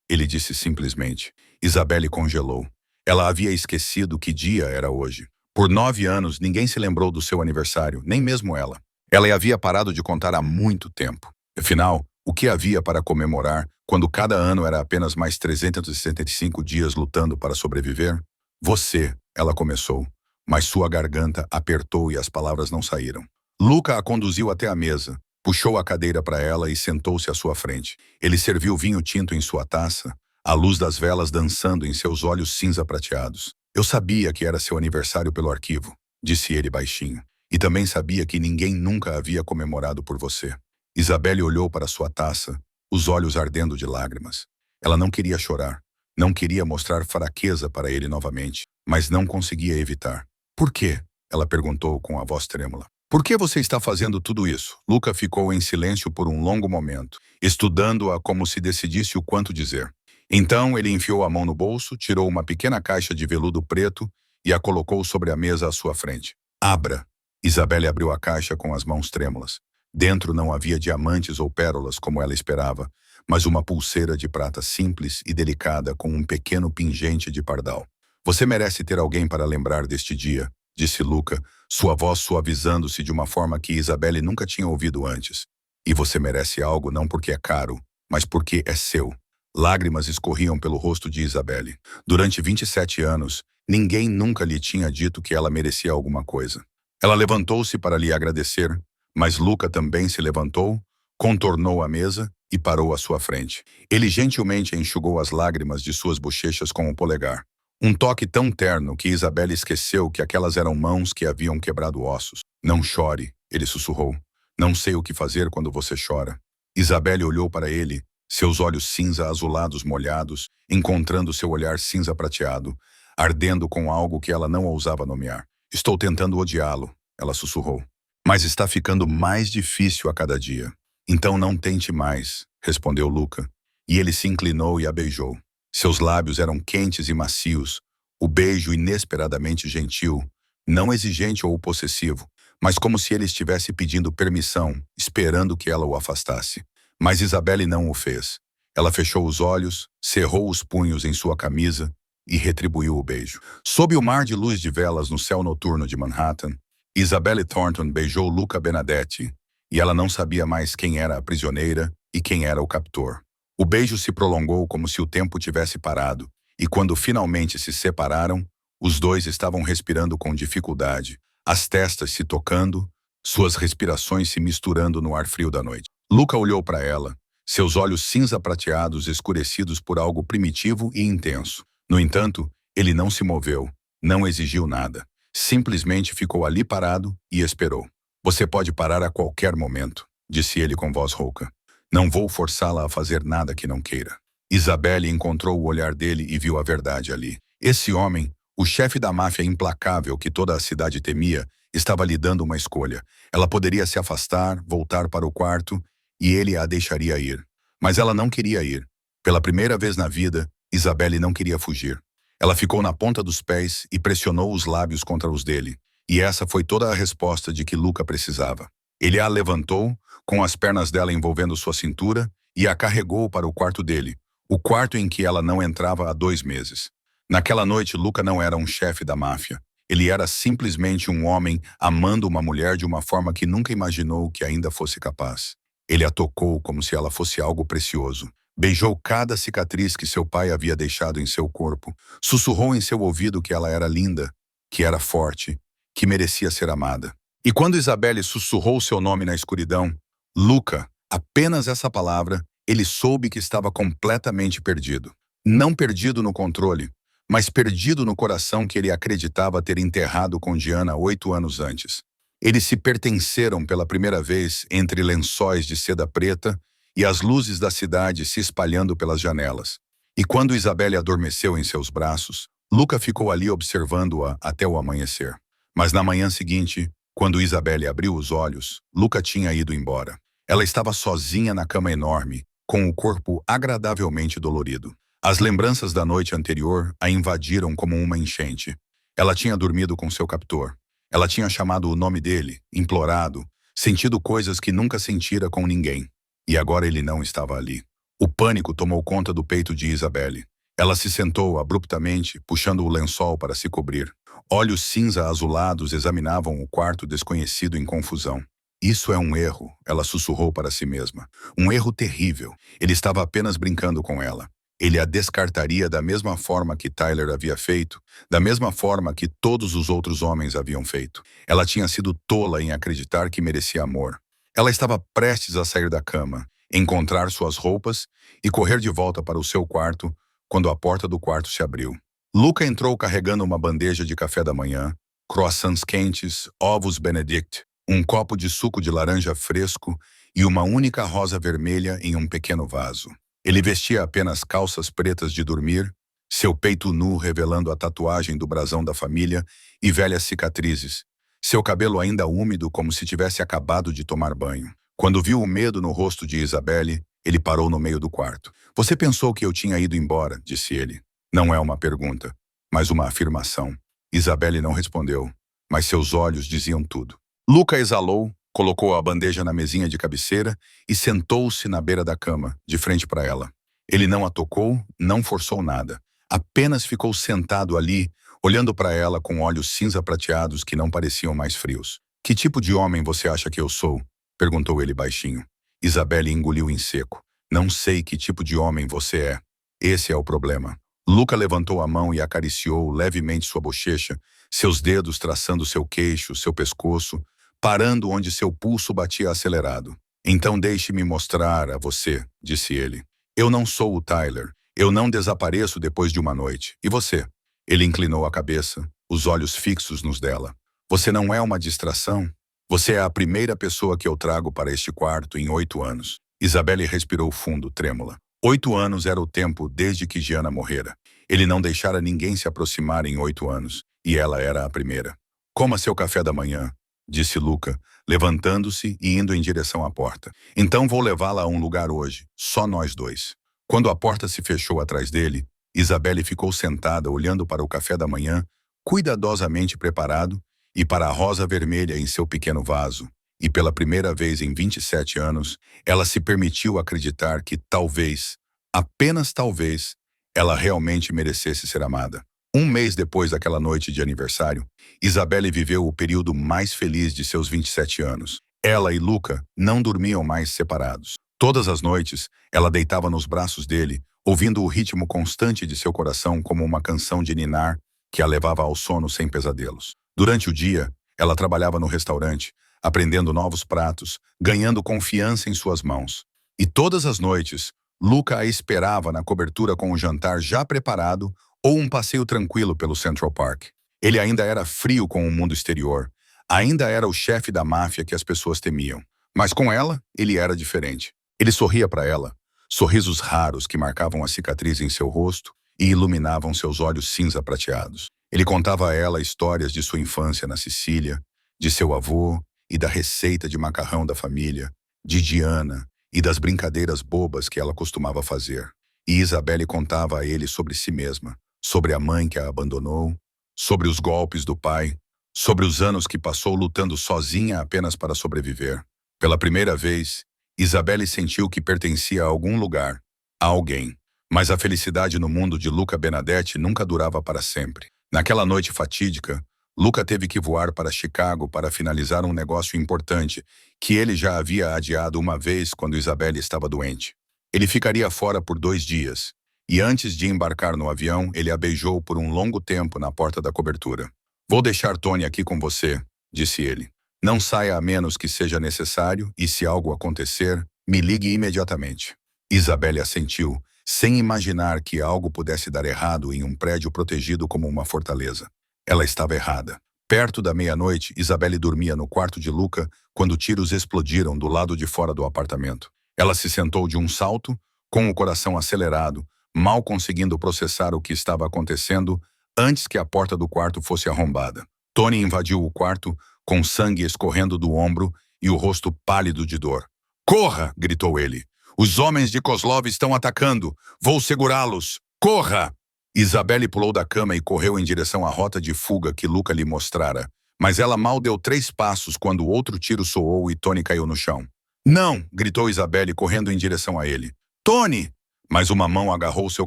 ele disse simplesmente. Isabelle congelou. Ela havia esquecido que dia era hoje. Por 9 anos, ninguém se lembrou do seu aniversário, nem mesmo ela. Ela havia parado de contar há muito tempo. Afinal, o que havia para comemorar quando cada ano era apenas mais 365 dias lutando para sobreviver? "Você", ela começou, mas sua garganta apertou e as palavras não saíram. Luca a conduziu até a mesa, puxou a cadeira para ela e sentou-se à sua frente. Ele serviu vinho tinto em sua taça, a luz das velas dançando em seus olhos cinza prateados. "Eu sabia que era seu aniversário pelo arquivo", disse ele baixinho. "E também sabia que ninguém nunca havia comemorado por você." Isabelle olhou para sua taça, os olhos ardendo de lágrimas. Ela não queria chorar, não queria mostrar fraqueza para ele novamente, mas não conseguia evitar. "Por quê?" ela perguntou com a voz trêmula. "Por que você está fazendo tudo isso?" Luca ficou em silêncio por um longo momento, estudando-a como se decidisse o quanto dizer. Então ele enfiou a mão no bolso, tirou uma pequena caixa de veludo preto e a colocou sobre a mesa à sua frente. "Abra." Isabelle abriu a caixa com as mãos trêmulas. Dentro não havia diamantes ou pérolas como ela esperava, mas uma pulseira de prata simples e delicada com um pequeno pingente de pardal. "Você merece ter alguém para lembrar deste dia", disse Luca, sua voz suavizando-se de uma forma que Isabelle nunca tinha ouvido antes. "E você merece algo não porque é caro, mas porque é seu." Lágrimas escorriam pelo rosto de Isabelle. Durante 27 anos, ninguém nunca lhe tinha dito que ela merecia alguma coisa. Ela levantou-se para lhe agradecer, mas Luca também se levantou, contornou a mesa e parou à sua frente. Ele gentilmente enxugou as lágrimas de suas bochechas com o polegar. Um toque tão terno que Isabelle esqueceu que aquelas eram mãos que haviam quebrado ossos. "Não chore", ele sussurrou. "Não sei o que fazer quando você chora." Isabelle olhou para ele, seus olhos cinza azulados molhados, encontrando seu olhar cinza prateado, ardendo com algo que ela não ousava nomear. "Estou tentando odiá-lo", ela sussurrou. "Mas está ficando mais difícil a cada dia." "Então não tente mais", respondeu Luca, e ele se inclinou e a beijou. Seus lábios eram quentes e macios, o beijo inesperadamente gentil, não exigente ou possessivo, mas como se ele estivesse pedindo permissão, esperando que ela o afastasse. Mas Isabelle não o fez. Ela fechou os olhos, cerrou os punhos em sua camisa e retribuiu o beijo. Sob o mar de luz de velas no céu noturno de Manhattan, Isabelle Thornton beijou Luca Benedetti, e ela não sabia mais quem era a prisioneira e quem era o captor. O beijo se prolongou como se o tempo tivesse parado, e quando finalmente se separaram, os dois estavam respirando com dificuldade, as testas se tocando, suas respirações se misturando no ar frio da noite. Luca olhou para ela, seus olhos cinza prateados escurecidos por algo primitivo e intenso. No entanto, ele não se moveu, não exigiu nada. Simplesmente ficou ali parado e esperou. "Você pode parar a qualquer momento", disse ele com voz rouca. "Não vou forçá-la a fazer nada que não queira." Isabelle encontrou o olhar dele e viu a verdade ali. Esse homem, o chefe da máfia implacável que toda a cidade temia, estava lhe dando uma escolha. Ela poderia se afastar, voltar para o quarto, e ele a deixaria ir. Mas ela não queria ir. Pela primeira vez na vida, Isabelle não queria fugir. Ela ficou na ponta dos pés e pressionou os lábios contra os dele. E essa foi toda a resposta de que Luca precisava. Ele a levantou, com as pernas dela envolvendo sua cintura, e a carregou para o quarto dele, o quarto em que ela não entrava há 2 meses. Naquela noite, Luca não era um chefe da máfia. Ele era simplesmente um homem amando uma mulher de uma forma que nunca imaginou que ainda fosse capaz. Ele a tocou como se ela fosse algo precioso. Beijou cada cicatriz que seu pai havia deixado em seu corpo. Sussurrou em seu ouvido que ela era linda, que era forte, que merecia ser amada. E quando Isabelle sussurrou seu nome na escuridão, Luca, apenas essa palavra, ele soube que estava completamente perdido. Não perdido no controle, mas perdido no coração que ele acreditava ter enterrado com Diana 8 anos antes. Eles se pertenceram pela primeira vez entre lençóis de seda preta e as luzes da cidade se espalhando pelas janelas. E quando Isabelle adormeceu em seus braços, Luca ficou ali observando-a até o amanhecer. Mas na manhã seguinte, quando Isabelle abriu os olhos, Luca tinha ido embora. Ela estava sozinha na cama enorme, com o corpo agradavelmente dolorido. As lembranças da noite anterior a invadiram como uma enchente. Ela tinha dormido com seu captor. Ela tinha chamado o nome dele, implorado, sentido coisas que nunca sentira com ninguém. E agora ele não estava ali. O pânico tomou conta do peito de Isabelle. Ela se sentou abruptamente, puxando o lençol para se cobrir. Olhos cinza azulados examinavam o quarto desconhecido em confusão. Isso é um erro, ela sussurrou para si mesma. Um erro terrível. Ele estava apenas brincando com ela. Ele a descartaria da mesma forma que Tyler havia feito, da mesma forma que todos os outros homens haviam feito. Ela tinha sido tola em acreditar que merecia amor. Ela estava prestes a sair da cama, encontrar suas roupas e correr de volta para o seu quarto quando a porta do quarto se abriu. Luca entrou carregando uma bandeja de café da manhã, croissants quentes, ovos Benedict, um copo de suco de laranja fresco e uma única rosa vermelha em um pequeno vaso. Ele vestia apenas calças pretas de dormir, seu peito nu revelando a tatuagem do brasão da família e velhas cicatrizes, seu cabelo ainda úmido como se tivesse acabado de tomar banho. Quando viu o medo no rosto de Isabelle, ele parou no meio do quarto. "Você pensou que eu tinha ido embora", disse ele. Não é uma pergunta, mas uma afirmação. Isabelle não respondeu, mas seus olhos diziam tudo. Luca exalou, colocou a bandeja na mesinha de cabeceira e sentou-se na beira da cama, de frente para ela. Ele não a tocou, não forçou nada. Apenas ficou sentado ali, olhando para ela com olhos cinza prateados que não pareciam mais frios. "Que tipo de homem você acha que eu sou?", perguntou ele baixinho. Isabelle engoliu em seco. "Não sei que tipo de homem você é. Esse é o problema." Luca levantou a mão e acariciou levemente sua bochecha, seus dedos traçando seu queixo, seu pescoço, parando onde seu pulso batia acelerado. "Então deixe-me mostrar a você", disse ele. "Eu não sou o Tyler. Eu não desapareço depois de uma noite. E você?" Ele inclinou a cabeça, os olhos fixos nos dela. "Você não é uma distração? Você é a primeira pessoa que eu trago para este quarto em 8 anos. Isabelle respirou fundo, trêmula. 8 anos era o tempo desde que Gianna morrera. Ele não deixara ninguém se aproximar em 8 anos, e ela era a primeira. "Coma seu café da manhã", disse Luca, levantando-se e indo em direção à porta. "Então vou levá-la a um lugar hoje, só nós dois." Quando a porta se fechou atrás dele, Isabelle ficou sentada olhando para o café da manhã, cuidadosamente preparado, e para a rosa vermelha em seu pequeno vaso. E pela primeira vez em 27 anos, ela se permitiu acreditar que talvez, apenas talvez, ela realmente merecesse ser amada. 1 mês depois daquela noite de aniversário, Isabelle viveu o período mais feliz de seus 27 anos. Ela e Luca não dormiam mais separados. Todas as noites, ela deitava nos braços dele, ouvindo o ritmo constante de seu coração como uma canção de ninar que a levava ao sono sem pesadelos. Durante o dia, ela trabalhava no restaurante, aprendendo novos pratos, ganhando confiança em suas mãos. E todas as noites, Luca a esperava na cobertura com o jantar já preparado ou um passeio tranquilo pelo Central Park. Ele ainda era frio com o mundo exterior, ainda era o chefe da máfia que as pessoas temiam. Mas com ela, ele era diferente. Ele sorria para ela, sorrisos raros que marcavam a cicatriz em seu rosto e iluminavam seus olhos cinza prateados. Ele contava a ela histórias de sua infância na Sicília, de seu avô e da receita de macarrão da família, de Diana e das brincadeiras bobas que ela costumava fazer. E Isabelle contava a ele sobre si mesma, sobre a mãe que a abandonou, sobre os golpes do pai, sobre os anos que passou lutando sozinha apenas para sobreviver. Pela primeira vez, Isabelle sentiu que pertencia a algum lugar, a alguém. Mas a felicidade no mundo de Luca Benedetti nunca durava para sempre. Naquela noite fatídica, Luca teve que voar para Chicago para finalizar um negócio importante que ele já havia adiado uma vez quando Isabelle estava doente. Ele ficaria fora por 2 dias, e antes de embarcar no avião, ele a beijou por um longo tempo na porta da cobertura. "Vou deixar Tony aqui com você", disse ele. "Não saia a menos que seja necessário e se algo acontecer, me ligue imediatamente." Isabelle assentiu, sem imaginar que algo pudesse dar errado em um prédio protegido como uma fortaleza. Ela estava errada. Perto da meia-noite, Isabelle dormia no quarto de Luca quando tiros explodiram do lado de fora do apartamento. Ela se sentou de um salto, com o coração acelerado, mal conseguindo processar o que estava acontecendo antes que a porta do quarto fosse arrombada. Tony invadiu o quarto, com sangue escorrendo do ombro e o rosto pálido de dor. "Corra!" gritou ele. "Os homens de Kozlov estão atacando! Vou segurá-los! Corra!" Isabelle pulou da cama e correu em direção à rota de fuga que Luca lhe mostrara. Mas ela mal deu 3 passos quando outro tiro soou e Tony caiu no chão. "Não!" gritou Isabelle correndo em direção a ele. "Tony!" Mas uma mão agarrou seu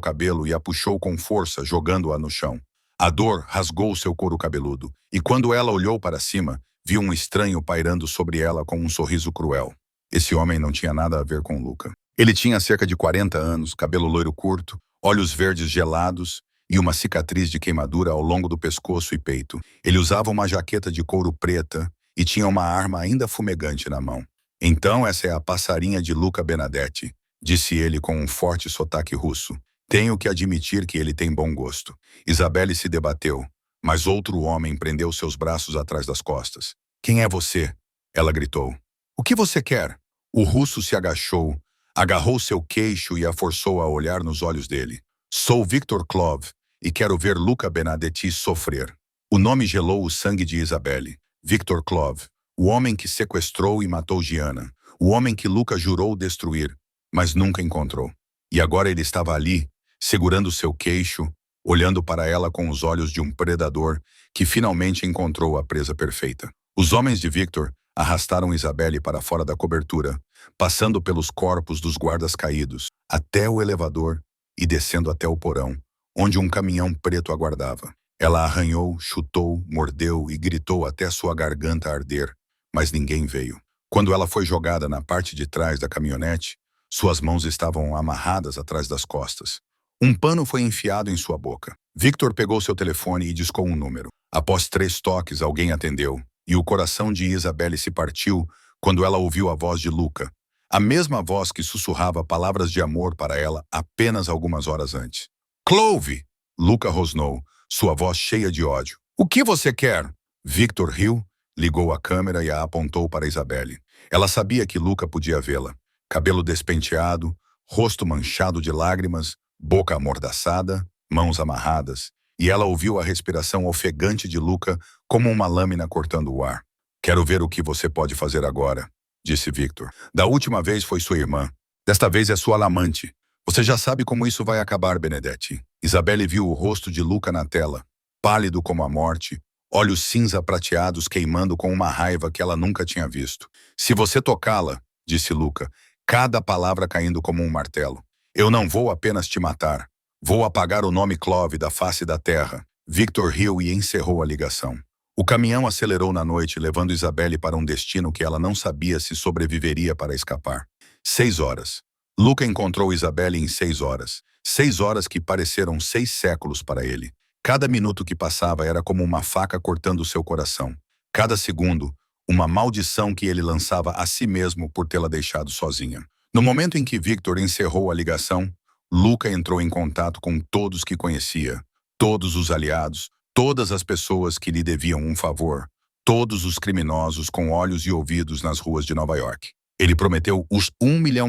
cabelo e a puxou com força, jogando-a no chão. A dor rasgou seu couro cabeludo, e quando ela olhou para cima, viu um estranho pairando sobre ela com um sorriso cruel. Esse homem não tinha nada a ver com Luca. Ele tinha cerca de 40 anos, cabelo loiro curto, olhos verdes gelados e uma cicatriz de queimadura ao longo do pescoço e peito. Ele usava uma jaqueta de couro preta e tinha uma arma ainda fumegante na mão. "Então essa é a passarinha de Luca Benedetti", disse ele com um forte sotaque russo. "Tenho que admitir que ele tem bom gosto." Isabelle se debateu, mas outro homem prendeu seus braços atrás das costas. "Quem é você?" ela gritou. "O que você quer?" O russo se agachou, agarrou seu queixo e a forçou a olhar nos olhos dele. "Sou Victor Klov e quero ver Luca Benedetti sofrer." O nome gelou o sangue de Isabelle. Victor Klov, o homem que sequestrou e matou Gianna, o homem que Luca jurou destruir, mas nunca encontrou. E agora ele estava ali, segurando seu queixo, olhando para ela com os olhos de um predador que finalmente encontrou a presa perfeita. Os homens de Victor arrastaram Isabelle para fora da cobertura, passando pelos corpos dos guardas caídos, até o elevador e descendo até o porão, onde um caminhão preto aguardava. Ela arranhou, chutou, mordeu e gritou até sua garganta arder, mas ninguém veio. Quando ela foi jogada na parte de trás da caminhonete, suas mãos estavam amarradas atrás das costas. Um pano foi enfiado em sua boca. Victor pegou seu telefone e discou um número. Após 3 toques, alguém atendeu, e o coração de Isabelle se partiu quando ela ouviu a voz de Luca, a mesma voz que sussurrava palavras de amor para ela apenas algumas horas antes. "Clove!" Luca rosnou, sua voz cheia de ódio. "O que você quer?" Victor riu, ligou a câmera e a apontou para Isabelle. Ela sabia que Luca podia vê-la. Cabelo despenteado, rosto manchado de lágrimas, boca amordaçada, mãos amarradas, e ela ouviu a respiração ofegante de Luca como uma lâmina cortando o ar. "Quero ver o que você pode fazer agora", disse Victor. "Da última vez foi sua irmã. Desta vez é sua amante. Você já sabe como isso vai acabar, Benedetti." Isabelle viu o rosto de Luca na tela, pálido como a morte, olhos cinza prateados queimando com uma raiva que ela nunca tinha visto. "Se você tocá-la", disse Luca, cada palavra caindo como um martelo, "eu não vou apenas te matar. Vou apagar o nome Clove da face da terra." Victor riu e encerrou a ligação. O caminhão acelerou na noite, levando Isabelle para um destino que ela não sabia se sobreviveria para escapar. 6 horas. Luca encontrou Isabelle em 6 horas. 6 horas que pareceram 6 séculos para ele. Cada minuto que passava era como uma faca cortando seu coração. Cada segundo, uma maldição que ele lançava a si mesmo por tê-la deixado sozinha. No momento em que Victor encerrou a ligação, Luca entrou em contato com todos que conhecia, todos os aliados, todas as pessoas que lhe deviam um favor, todos os criminosos com olhos e ouvidos nas ruas de Nova York. Ele prometeu os $1 milhão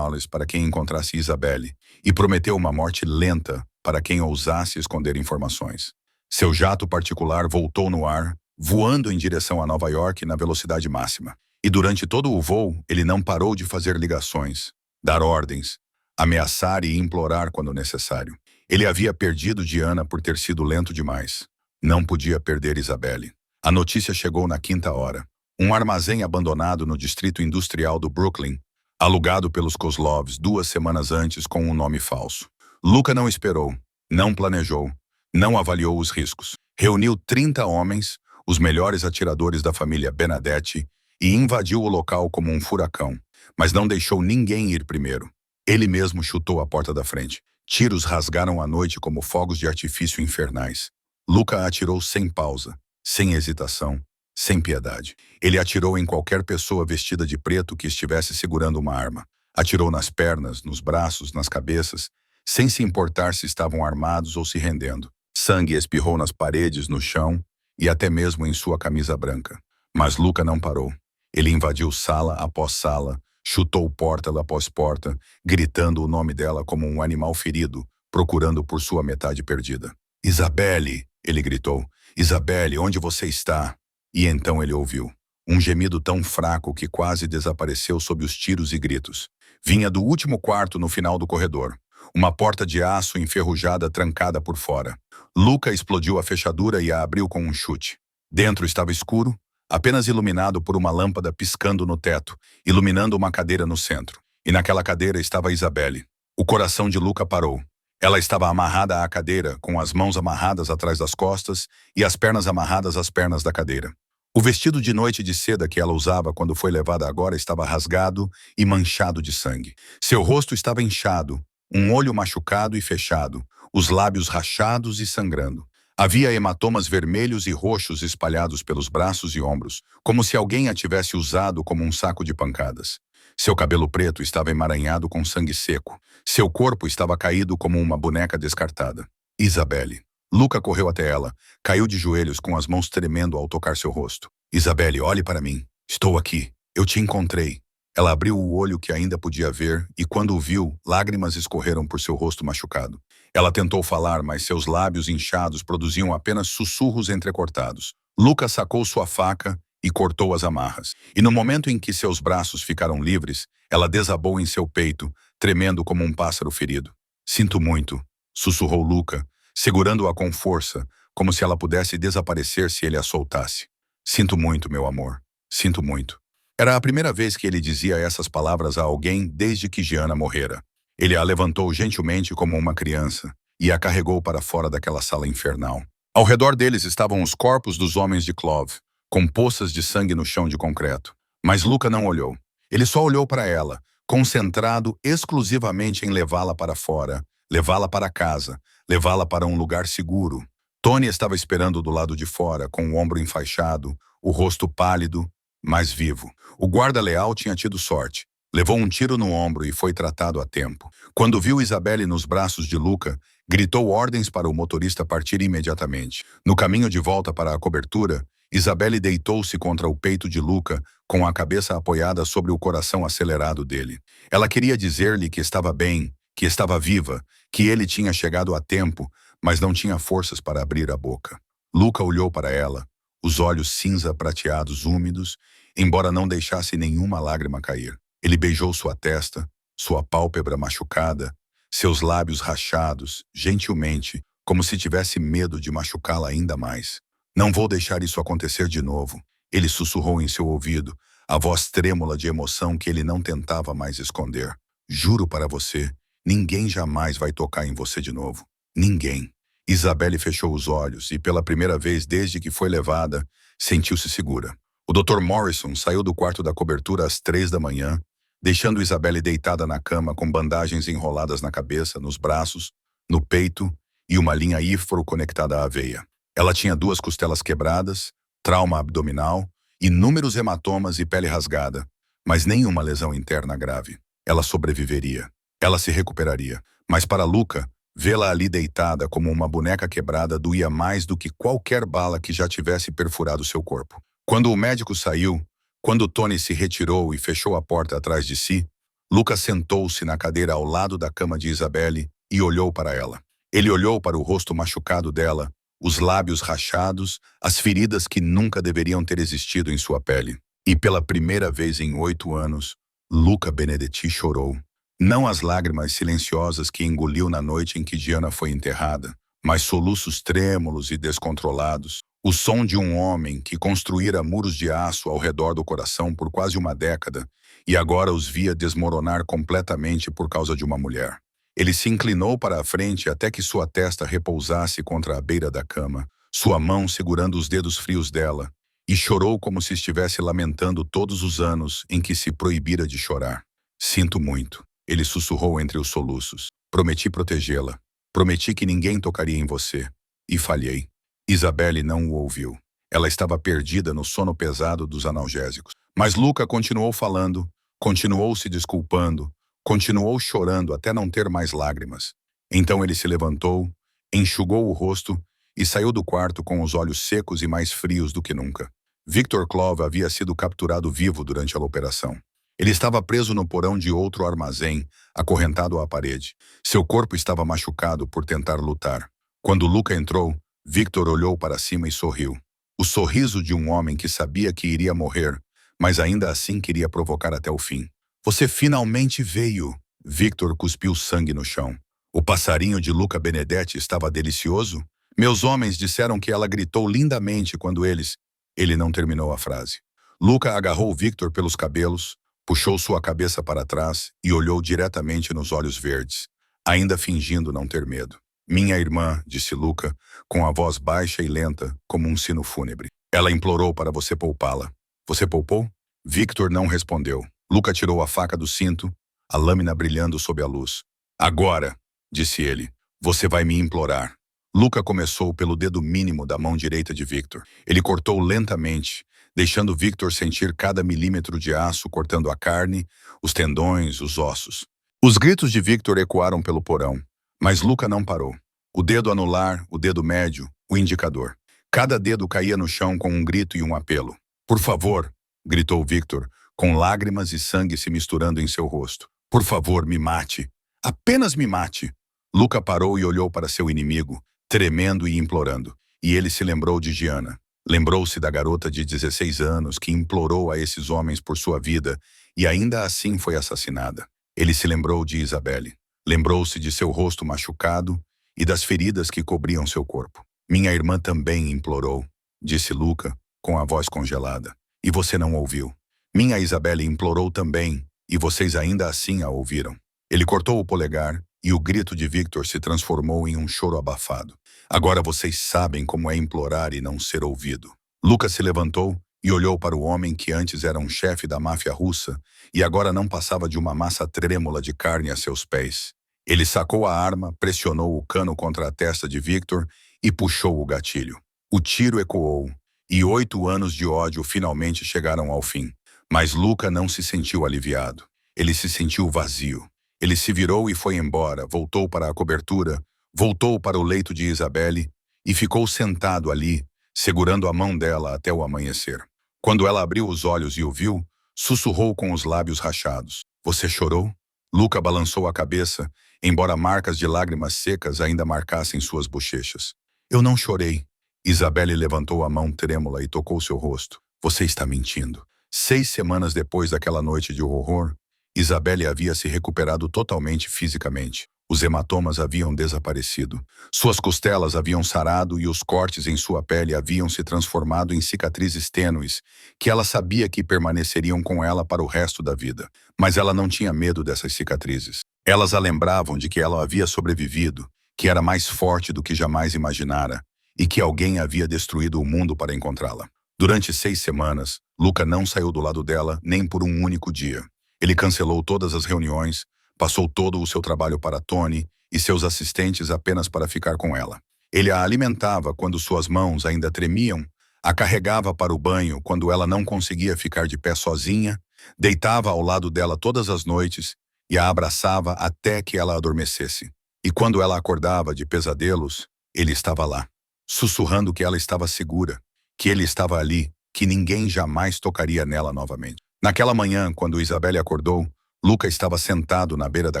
para quem encontrasse Isabelle e prometeu uma morte lenta para quem ousasse esconder informações. Seu jato particular voltou no ar, voando em direção a Nova York na velocidade máxima. E durante todo o voo, ele não parou de fazer ligações, dar ordens, ameaçar e implorar quando necessário. Ele havia perdido Diana por ter sido lento demais. Não podia perder Isabelle. A notícia chegou na quinta hora. Um armazém abandonado no distrito industrial do Brooklyn, alugado pelos Kozlovs 2 semanas antes com um nome falso. Luca não esperou, não planejou, não avaliou os riscos. Reuniu 30 homens, os melhores atiradores da família Benedetti, e invadiu o local como um furacão. Mas não deixou ninguém ir primeiro. Ele mesmo chutou a porta da frente. Tiros rasgaram a noite como fogos de artifício infernais. Luca atirou sem pausa, sem hesitação, sem piedade. Ele atirou em qualquer pessoa vestida de preto que estivesse segurando uma arma. Atirou nas pernas, nos braços, nas cabeças, sem se importar se estavam armados ou se rendendo. Sangue espirrou nas paredes, no chão e até mesmo em sua camisa branca. Mas Luca não parou. Ele invadiu sala após sala, chutou porta após porta, gritando o nome dela como um animal ferido, procurando por sua metade perdida. Isabelle, ele gritou. Isabelle, onde você está? E então ele ouviu. Um gemido tão fraco que quase desapareceu sob os tiros e gritos. Vinha do último quarto no final do corredor. Uma porta de aço enferrujada trancada por fora. Luca explodiu a fechadura e a abriu com um chute. Dentro estava escuro, apenas iluminado por uma lâmpada piscando no teto, iluminando uma cadeira no centro. E naquela cadeira estava Isabelle. O coração de Luca parou. Ela estava amarrada à cadeira, com as mãos amarradas atrás das costas e as pernas amarradas às pernas da cadeira. O vestido de noite de seda que ela usava quando foi levada agora estava rasgado e manchado de sangue. Seu rosto estava inchado, um olho machucado e fechado, os lábios rachados e sangrando. Havia hematomas vermelhos e roxos espalhados pelos braços e ombros, como se alguém a tivesse usado como um saco de pancadas. Seu cabelo preto estava emaranhado com sangue seco. Seu corpo estava caído como uma boneca descartada. Isabelle. Luca correu até ela, caiu de joelhos com as mãos tremendo ao tocar seu rosto. Isabelle, olhe para mim. Estou aqui. Eu te encontrei. Ela abriu o olho que ainda podia ver e, quando o viu, lágrimas escorreram por seu rosto machucado. Ela tentou falar, mas seus lábios inchados produziam apenas sussurros entrecortados. Luca sacou sua faca e cortou as amarras. E no momento em que seus braços ficaram livres, ela desabou em seu peito, tremendo como um pássaro ferido. Sinto muito, sussurrou Luca, segurando-a com força, como se ela pudesse desaparecer se ele a soltasse. Sinto muito, meu amor. Sinto muito. Era a primeira vez que ele dizia essas palavras a alguém desde que Gianna morrera. Ele a levantou gentilmente como uma criança e a carregou para fora daquela sala infernal. Ao redor deles estavam os corpos dos homens de Clove, com poças de sangue no chão de concreto. Mas Luca não olhou. Ele só olhou para ela, concentrado exclusivamente em levá-la para fora, levá-la para casa, levá-la para um lugar seguro. Tony estava esperando do lado de fora, com o ombro enfaixado, o rosto pálido, mas vivo. O guarda leal tinha tido sorte. Levou um tiro no ombro e foi tratado a tempo. Quando viu Isabelle nos braços de Luca, gritou ordens para o motorista partir imediatamente. No caminho de volta para a cobertura, Isabelle deitou-se contra o peito de Luca, com a cabeça apoiada sobre o coração acelerado dele. Ela queria dizer-lhe que estava bem, que estava viva, que ele tinha chegado a tempo, mas não tinha forças para abrir a boca. Luca olhou para ela, os olhos cinza prateados úmidos, embora não deixasse nenhuma lágrima cair. Ele beijou sua testa, sua pálpebra machucada, seus lábios rachados, gentilmente, como se tivesse medo de machucá-la ainda mais. Não vou deixar isso acontecer de novo, ele sussurrou em seu ouvido, a voz trêmula de emoção que ele não tentava mais esconder. Juro para você, ninguém jamais vai tocar em você de novo. Ninguém. Isabelle fechou os olhos e, pela primeira vez desde que foi levada, sentiu-se segura. O Dr. Morrison saiu do quarto da cobertura às 3 da manhã, deixando Isabelle deitada na cama com bandagens enroladas na cabeça, nos braços, no peito e uma linha íforo conectada à veia. Ela tinha 2 costelas quebradas, trauma abdominal, inúmeros hematomas e pele rasgada, mas nenhuma lesão interna grave. Ela sobreviveria. Ela se recuperaria. Mas para Luca, vê-la ali deitada como uma boneca quebrada doía mais do que qualquer bala que já tivesse perfurado seu corpo. Quando o médico saiu, quando Tony se retirou e fechou a porta atrás de si, Luca sentou-se na cadeira ao lado da cama de Isabelle e olhou para ela. Ele olhou para o rosto machucado dela, os lábios rachados, as feridas que nunca deveriam ter existido em sua pele. E pela primeira vez em 8 anos, Luca Benedetti chorou. Não as lágrimas silenciosas que engoliu na noite em que Diana foi enterrada, mas soluços trêmulos e descontrolados. O som de um homem que construíra muros de aço ao redor do coração por quase uma década e agora os via desmoronar completamente por causa de uma mulher. Ele se inclinou para a frente até que sua testa repousasse contra a beira da cama, sua mão segurando os dedos frios dela, e chorou como se estivesse lamentando todos os anos em que se proibira de chorar. Sinto muito, ele sussurrou entre os soluços. Prometi protegê-la. Prometi que ninguém tocaria em você. E falhei. Isabelle não o ouviu. Ela estava perdida no sono pesado dos analgésicos. Mas Luca continuou falando, continuou se desculpando, continuou chorando até não ter mais lágrimas. Então ele se levantou, enxugou o rosto e saiu do quarto com os olhos secos e mais frios do que nunca. Victor Clove havia sido capturado vivo durante a operação. Ele estava preso no porão de outro armazém, acorrentado à parede. Seu corpo estava machucado por tentar lutar. Quando Luca entrou, Victor olhou para cima e sorriu. O sorriso de um homem que sabia que iria morrer, mas ainda assim queria provocar até o fim. Você finalmente veio! Victor cuspiu sangue no chão. O passarinho de Luca Benedetti estava delicioso? Meus homens disseram que ela gritou lindamente quando eles... Ele não terminou a frase. Luca agarrou Victor pelos cabelos, puxou sua cabeça para trás e olhou diretamente nos olhos verdes, ainda fingindo não ter medo. Minha irmã, disse Luca, com a voz baixa e lenta, como um sino fúnebre. Ela implorou para você poupá-la. Você poupou? Victor não respondeu. Luca tirou a faca do cinto, a lâmina brilhando sob a luz. Agora, disse ele, você vai me implorar. Luca começou pelo dedo mínimo da mão direita de Victor. Ele cortou lentamente, deixando Victor sentir cada milímetro de aço cortando a carne, os tendões, os ossos. Os gritos de Victor ecoaram pelo porão, mas Luca não parou. O dedo anular, o dedo médio, o indicador. Cada dedo caía no chão com um grito e um apelo. Por favor, gritou Victor, com lágrimas e sangue se misturando em seu rosto. Por favor, me mate. Apenas me mate. Luca parou e olhou para seu inimigo, tremendo e implorando. E ele se lembrou de Diana. Lembrou-se da garota de 16 anos que implorou a esses homens por sua vida e ainda assim foi assassinada. Ele se lembrou de Isabelle. Lembrou-se de seu rosto machucado e das feridas que cobriam seu corpo. Minha irmã também implorou, disse Luca, com a voz congelada. E você não ouviu. Minha Isabelle implorou também, e vocês ainda assim a ouviram. Ele cortou o polegar e o grito de Victor se transformou em um choro abafado. Agora vocês sabem como é implorar e não ser ouvido. Luca se levantou e olhou para o homem que antes era um chefe da máfia russa e agora não passava de uma massa trêmula de carne a seus pés. Ele sacou a arma, pressionou o cano contra a testa de Victor e puxou o gatilho. O tiro ecoou, e 8 anos de ódio finalmente chegaram ao fim. Mas Luca não se sentiu aliviado. Ele se sentiu vazio. Ele se virou e foi embora, voltou para a cobertura, voltou para o leito de Isabelle e ficou sentado ali, segurando a mão dela até o amanhecer. Quando ela abriu os olhos e o viu, sussurrou com os lábios rachados. Você chorou? Luca balançou a cabeça, embora marcas de lágrimas secas ainda marcassem suas bochechas. Eu não chorei. Isabelle levantou a mão trêmula e tocou seu rosto. Você está mentindo. 6 semanas depois daquela noite de horror, Isabelle havia se recuperado totalmente fisicamente. Os hematomas haviam desaparecido. Suas costelas haviam sarado e os cortes em sua pele haviam se transformado em cicatrizes tênues, que ela sabia que permaneceriam com ela para o resto da vida. Mas ela não tinha medo dessas cicatrizes. Elas a lembravam de que ela havia sobrevivido, que era mais forte do que jamais imaginara, e que alguém havia destruído o mundo para encontrá-la. Durante 6 semanas, Luca não saiu do lado dela nem por um único dia. Ele cancelou todas as reuniões, passou todo o seu trabalho para Tony e seus assistentes apenas para ficar com ela. Ele a alimentava quando suas mãos ainda tremiam, a carregava para o banho quando ela não conseguia ficar de pé sozinha, deitava ao lado dela todas as noites e a abraçava até que ela adormecesse. E quando ela acordava de pesadelos, ele estava lá, sussurrando que ela estava segura, que ele estava ali, que ninguém jamais tocaria nela novamente. Naquela manhã, quando Isabelle acordou, Luca estava sentado na beira da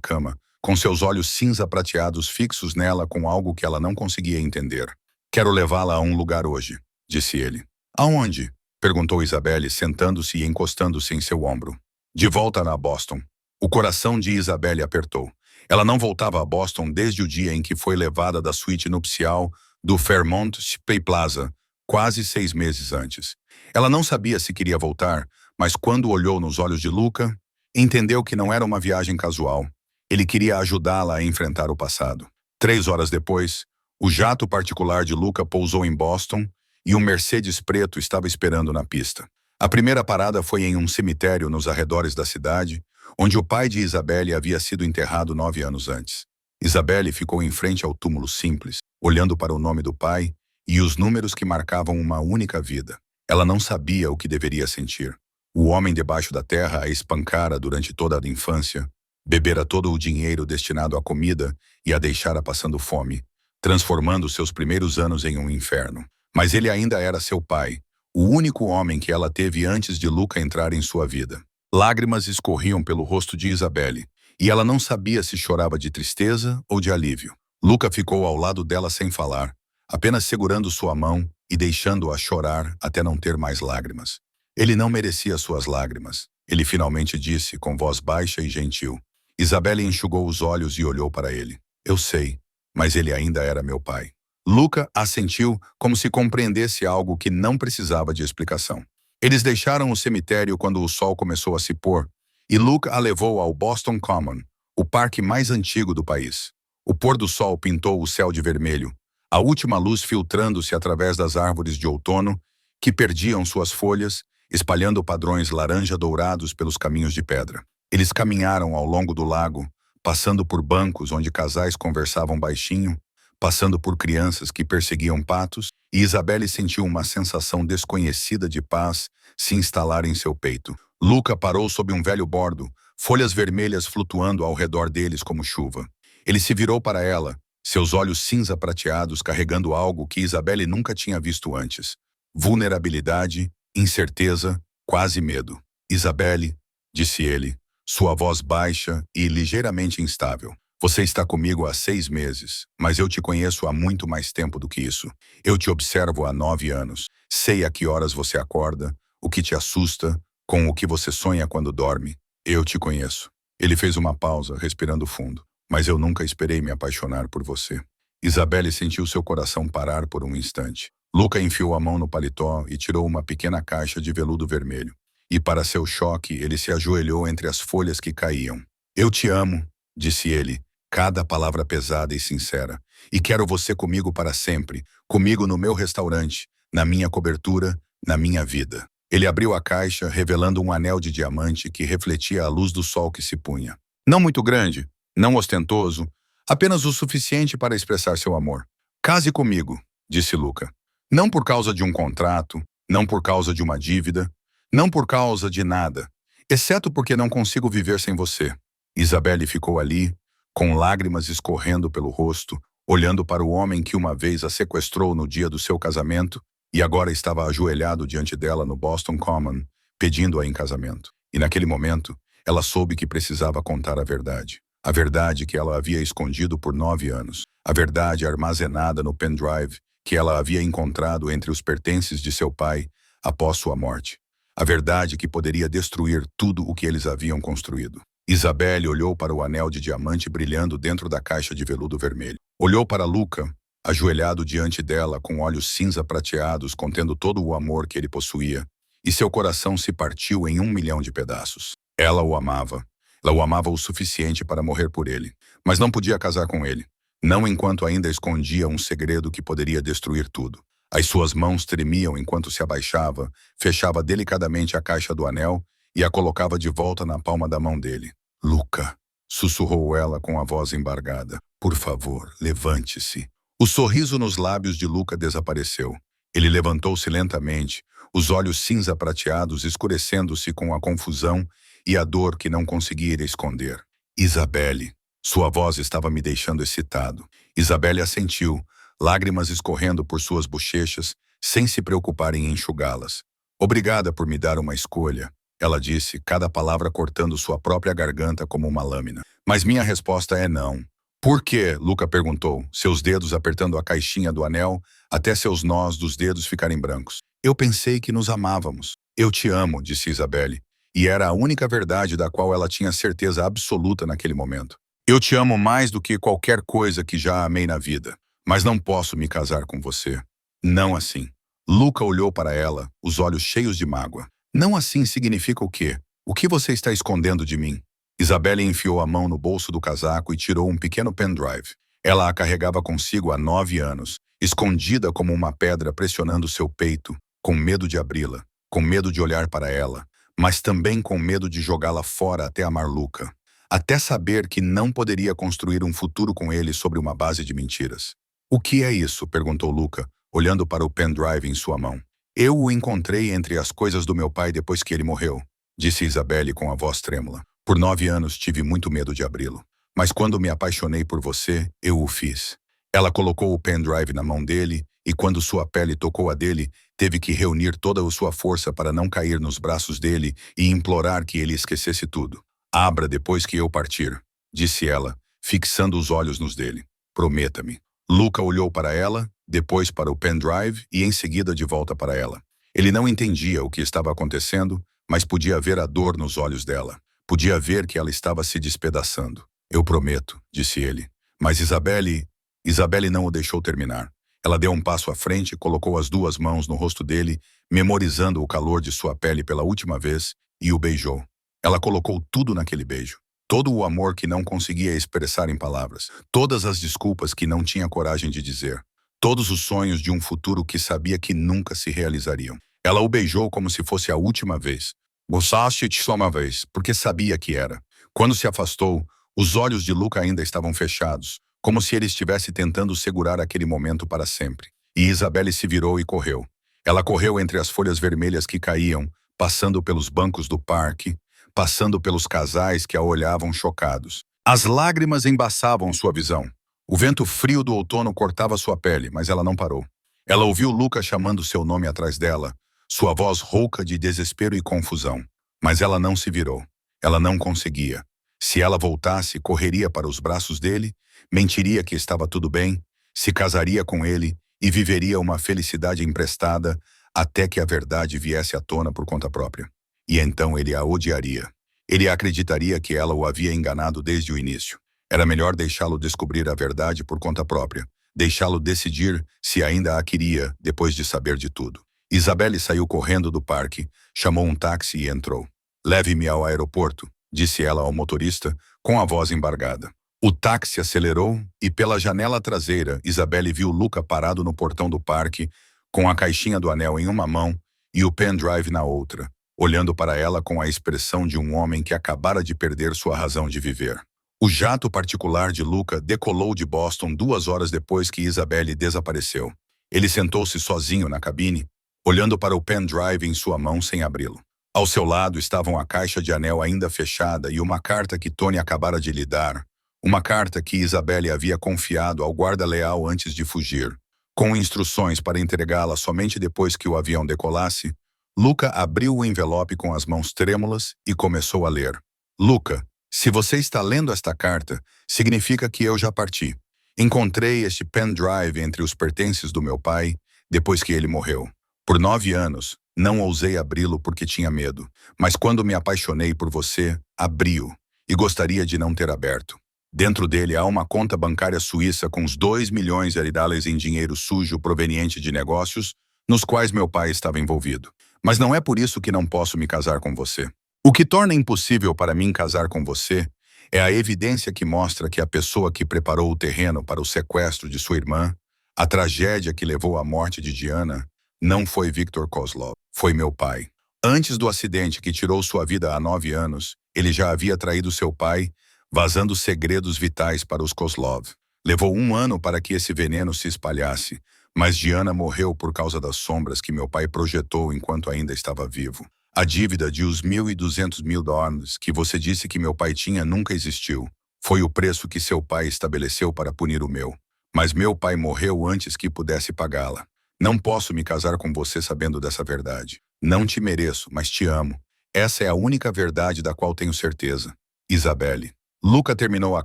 cama, com seus olhos cinza prateados fixos nela com algo que ela não conseguia entender. Quero levá-la a um lugar hoje, disse ele. Aonde? Perguntou Isabelle, sentando-se e encostando-se em seu ombro. De volta na Boston. O coração de Isabelle apertou. Ela não voltava a Boston desde o dia em que foi levada da suíte nupcial do Fairmont Spey Plaza, quase 6 meses antes. Ela não sabia se queria voltar, mas quando olhou nos olhos de Luca, entendeu que não era uma viagem casual. Ele queria ajudá-la a enfrentar o passado. 3 horas depois, o jato particular de Luca pousou em Boston e um Mercedes preto estava esperando na pista. A primeira parada foi em um cemitério nos arredores da cidade, onde o pai de Isabelle havia sido enterrado 9 anos antes. Isabelle ficou em frente ao túmulo simples, olhando para o nome do pai e os números que marcavam uma única vida. Ela não sabia o que deveria sentir. O homem debaixo da terra a espancara durante toda a infância, bebera todo o dinheiro destinado à comida e a deixara passando fome, transformando seus primeiros anos em um inferno. Mas ele ainda era seu pai, o único homem que ela teve antes de Luca entrar em sua vida. Lágrimas escorriam pelo rosto de Isabelle, e ela não sabia se chorava de tristeza ou de alívio. Luca ficou ao lado dela sem falar, apenas segurando sua mão e deixando-a chorar até não ter mais lágrimas. Ele não merecia suas lágrimas, ele finalmente disse com voz baixa e gentil. Isabelle enxugou os olhos e olhou para ele. Eu sei, mas ele ainda era meu pai. Luca assentiu como se compreendesse algo que não precisava de explicação. Eles deixaram o cemitério quando o sol começou a se pôr, e Luca a levou ao Boston Common, o parque mais antigo do país. O pôr do sol pintou o céu de vermelho, a última luz filtrando-se através das árvores de outono, que perdiam suas folhas, espalhando padrões laranja-dourados pelos caminhos de pedra. Eles caminharam ao longo do lago, passando por bancos onde casais conversavam baixinho, passando por crianças que perseguiam patos, e Isabelle sentiu uma sensação desconhecida de paz se instalar em seu peito. Luca parou sob um velho bordo, folhas vermelhas flutuando ao redor deles como chuva. Ele se virou para ela, seus olhos cinza prateados carregando algo que Isabelle nunca tinha visto antes. Vulnerabilidade, incerteza, quase medo. Isabelle, disse ele, sua voz baixa e ligeiramente instável. Você está comigo há 6 meses, mas eu te conheço há muito mais tempo do que isso. Eu te observo há 9 anos. Sei a que horas você acorda, o que te assusta, com o que você sonha quando dorme. Eu te conheço. Ele fez uma pausa, respirando fundo. Mas eu nunca esperei me apaixonar por você. Isabelle sentiu seu coração parar por um instante. Luca enfiou a mão no paletó e tirou uma pequena caixa de veludo vermelho. E para seu choque, ele se ajoelhou entre as folhas que caíam. Eu te amo, disse ele, cada palavra pesada e sincera. E quero você comigo para sempre, comigo no meu restaurante, na minha cobertura, na minha vida. Ele abriu a caixa, revelando um anel de diamante que refletia a luz do sol que se punha. Não muito grande, não ostentoso, apenas o suficiente para expressar seu amor. Case comigo, disse Luca. Não por causa de um contrato, não por causa de uma dívida, não por causa de nada, exceto porque não consigo viver sem você. Isabelle ficou ali, com lágrimas escorrendo pelo rosto, olhando para o homem que uma vez a sequestrou no dia do seu casamento e agora estava ajoelhado diante dela no Boston Common, pedindo-a em casamento. E naquele momento, ela soube que precisava contar a verdade. A verdade que ela havia escondido por 9 anos. A verdade armazenada no pendrive que ela havia encontrado entre os pertences de seu pai após sua morte. A verdade que poderia destruir tudo o que eles haviam construído. Isabelle olhou para o anel de diamante brilhando dentro da caixa de veludo vermelho. Olhou para Luca, ajoelhado diante dela com olhos cinza prateados contendo todo o amor que ele possuía, e seu coração se partiu em 1 milhão de pedaços. Ela o amava. Ela o amava o suficiente para morrer por ele, mas não podia casar com ele. Não enquanto ainda escondia um segredo que poderia destruir tudo. As suas mãos tremiam enquanto se abaixava, fechava delicadamente a caixa do anel e a colocava de volta na palma da mão dele. Luca, sussurrou ela com a voz embargada. Por favor, levante-se. O sorriso nos lábios de Luca desapareceu. Ele levantou-se lentamente, os olhos cinza prateados escurecendo-se com a confusão e a dor que não conseguia esconder. Isabelle. Sua voz estava me deixando excitado. Isabelle assentiu, lágrimas escorrendo por suas bochechas, sem se preocupar em enxugá-las. Obrigada por me dar uma escolha, ela disse, cada palavra cortando sua própria garganta como uma lâmina. Mas minha resposta é não. Por quê? Luca perguntou, seus dedos apertando a caixinha do anel até seus nós dos dedos ficarem brancos. Eu pensei que nos amávamos. Eu te amo, disse Isabelle, E era a única verdade da qual ela tinha certeza absoluta naquele momento. Eu te amo mais do que qualquer coisa que já amei na vida, mas não posso me casar com você. Não assim. Luca olhou para ela, os olhos cheios de mágoa. Não assim significa o quê? O que você está escondendo de mim? Isabelle enfiou a mão no bolso do casaco e tirou um pequeno pendrive. Ela a carregava consigo há 9 anos, escondida como uma pedra pressionando seu peito, com medo de abri-la, com medo de olhar para ela, mas também com medo de jogá-la fora até amar Luca, até saber que não poderia construir um futuro com ele sobre uma base de mentiras. O que é isso? Perguntou Luca, olhando para o pendrive em sua mão. Eu o encontrei entre as coisas do meu pai depois que ele morreu, disse Isabelle com a voz trêmula. Por 9 anos tive muito medo de abri-lo, mas quando me apaixonei por você, eu o fiz. Ela colocou o pendrive na mão dele e quando sua pele tocou a dele, teve que reunir toda a sua força para não cair nos braços dele e implorar que ele esquecesse tudo. Abra depois que eu partir, disse ela, fixando os olhos nos dele. Prometa-me. Luca olhou para ela, depois para o pendrive e em seguida de volta para ela. Ele não entendia o que estava acontecendo, mas podia ver a dor nos olhos dela. Podia ver que ela estava se despedaçando. Eu prometo, disse ele. Mas Isabelle não o deixou terminar. Ela deu um passo à frente, colocou as 2 mãos no rosto dele, memorizando o calor de sua pele pela última vez, e o beijou. Ela colocou tudo naquele beijo. Todo o amor que não conseguia expressar em palavras. Todas as desculpas que não tinha coragem de dizer. Todos os sonhos de um futuro que sabia que nunca se realizariam. Ela o beijou como se fosse a última vez. Gostaste só uma vez, porque sabia que era. Quando se afastou, os olhos de Luca ainda estavam fechados, como se ele estivesse tentando segurar aquele momento para sempre. E Isabelle se virou e correu. Ela correu entre as folhas vermelhas que caíam, passando pelos bancos do parque, passando pelos casais que a olhavam chocados. As lágrimas embaçavam sua visão. O vento frio do outono cortava sua pele, mas ela não parou. Ela ouviu Luca chamando seu nome atrás dela, sua voz rouca de desespero e confusão. Mas ela não se virou. Ela não conseguia. Se ela voltasse, correria para os braços dele, mentiria que estava tudo bem, se casaria com ele e viveria uma felicidade emprestada até que a verdade viesse à tona por conta própria. E então ele a odiaria. Ele acreditaria que ela o havia enganado desde o início. Era melhor deixá-lo descobrir a verdade por conta própria, deixá-lo decidir se ainda a queria depois de saber de tudo. Isabelle saiu correndo do parque, chamou um táxi e entrou. Leve-me ao aeroporto, disse ela ao motorista, com a voz embargada. O táxi acelerou e pela janela traseira, Isabelle viu Luca parado no portão do parque, com a caixinha do anel em uma mão e o pendrive na outra, olhando para ela com a expressão de um homem que acabara de perder sua razão de viver. O jato particular de Luca decolou de Boston 2 horas depois que Isabelle desapareceu. Ele sentou-se sozinho na cabine, olhando para o pendrive em sua mão sem abri-lo. Ao seu lado estavam a caixa de anel ainda fechada e uma carta que Tony acabara de lhe dar, uma carta que Isabelle havia confiado ao guarda leal antes de fugir. Com instruções para entregá-la somente depois que o avião decolasse, Luca abriu o envelope com as mãos trêmulas e começou a ler. Luca, se você está lendo esta carta, significa que eu já parti. Encontrei este pendrive entre os pertences do meu pai, depois que ele morreu. Por 9 anos, não ousei abri-lo porque tinha medo, mas quando me apaixonei por você, abri-o, e gostaria de não ter aberto. Dentro dele há uma conta bancária suíça com os 2 milhões de dólares em dinheiro sujo proveniente de negócios, nos quais meu pai estava envolvido. Mas não é por isso que não posso me casar com você. O que torna impossível para mim casar com você é a evidência que mostra que a pessoa que preparou o terreno para o sequestro de sua irmã, a tragédia que levou à morte de Diana, não foi Viktor Kozlov, foi meu pai. Antes do acidente que tirou sua vida há 9 anos, ele já havia traído seu pai, vazando segredos vitais para os Kozlov. Levou 1 ano para que esse veneno se espalhasse, mas Diana morreu por causa das sombras que meu pai projetou enquanto ainda estava vivo. A dívida de os $1.200.000 que você disse que meu pai tinha nunca existiu. Foi o preço que seu pai estabeleceu para punir o meu. Mas meu pai morreu antes que pudesse pagá-la. Não posso me casar com você sabendo dessa verdade. Não te mereço, mas te amo. Essa é a única verdade da qual tenho certeza. Isabelle. Luca terminou a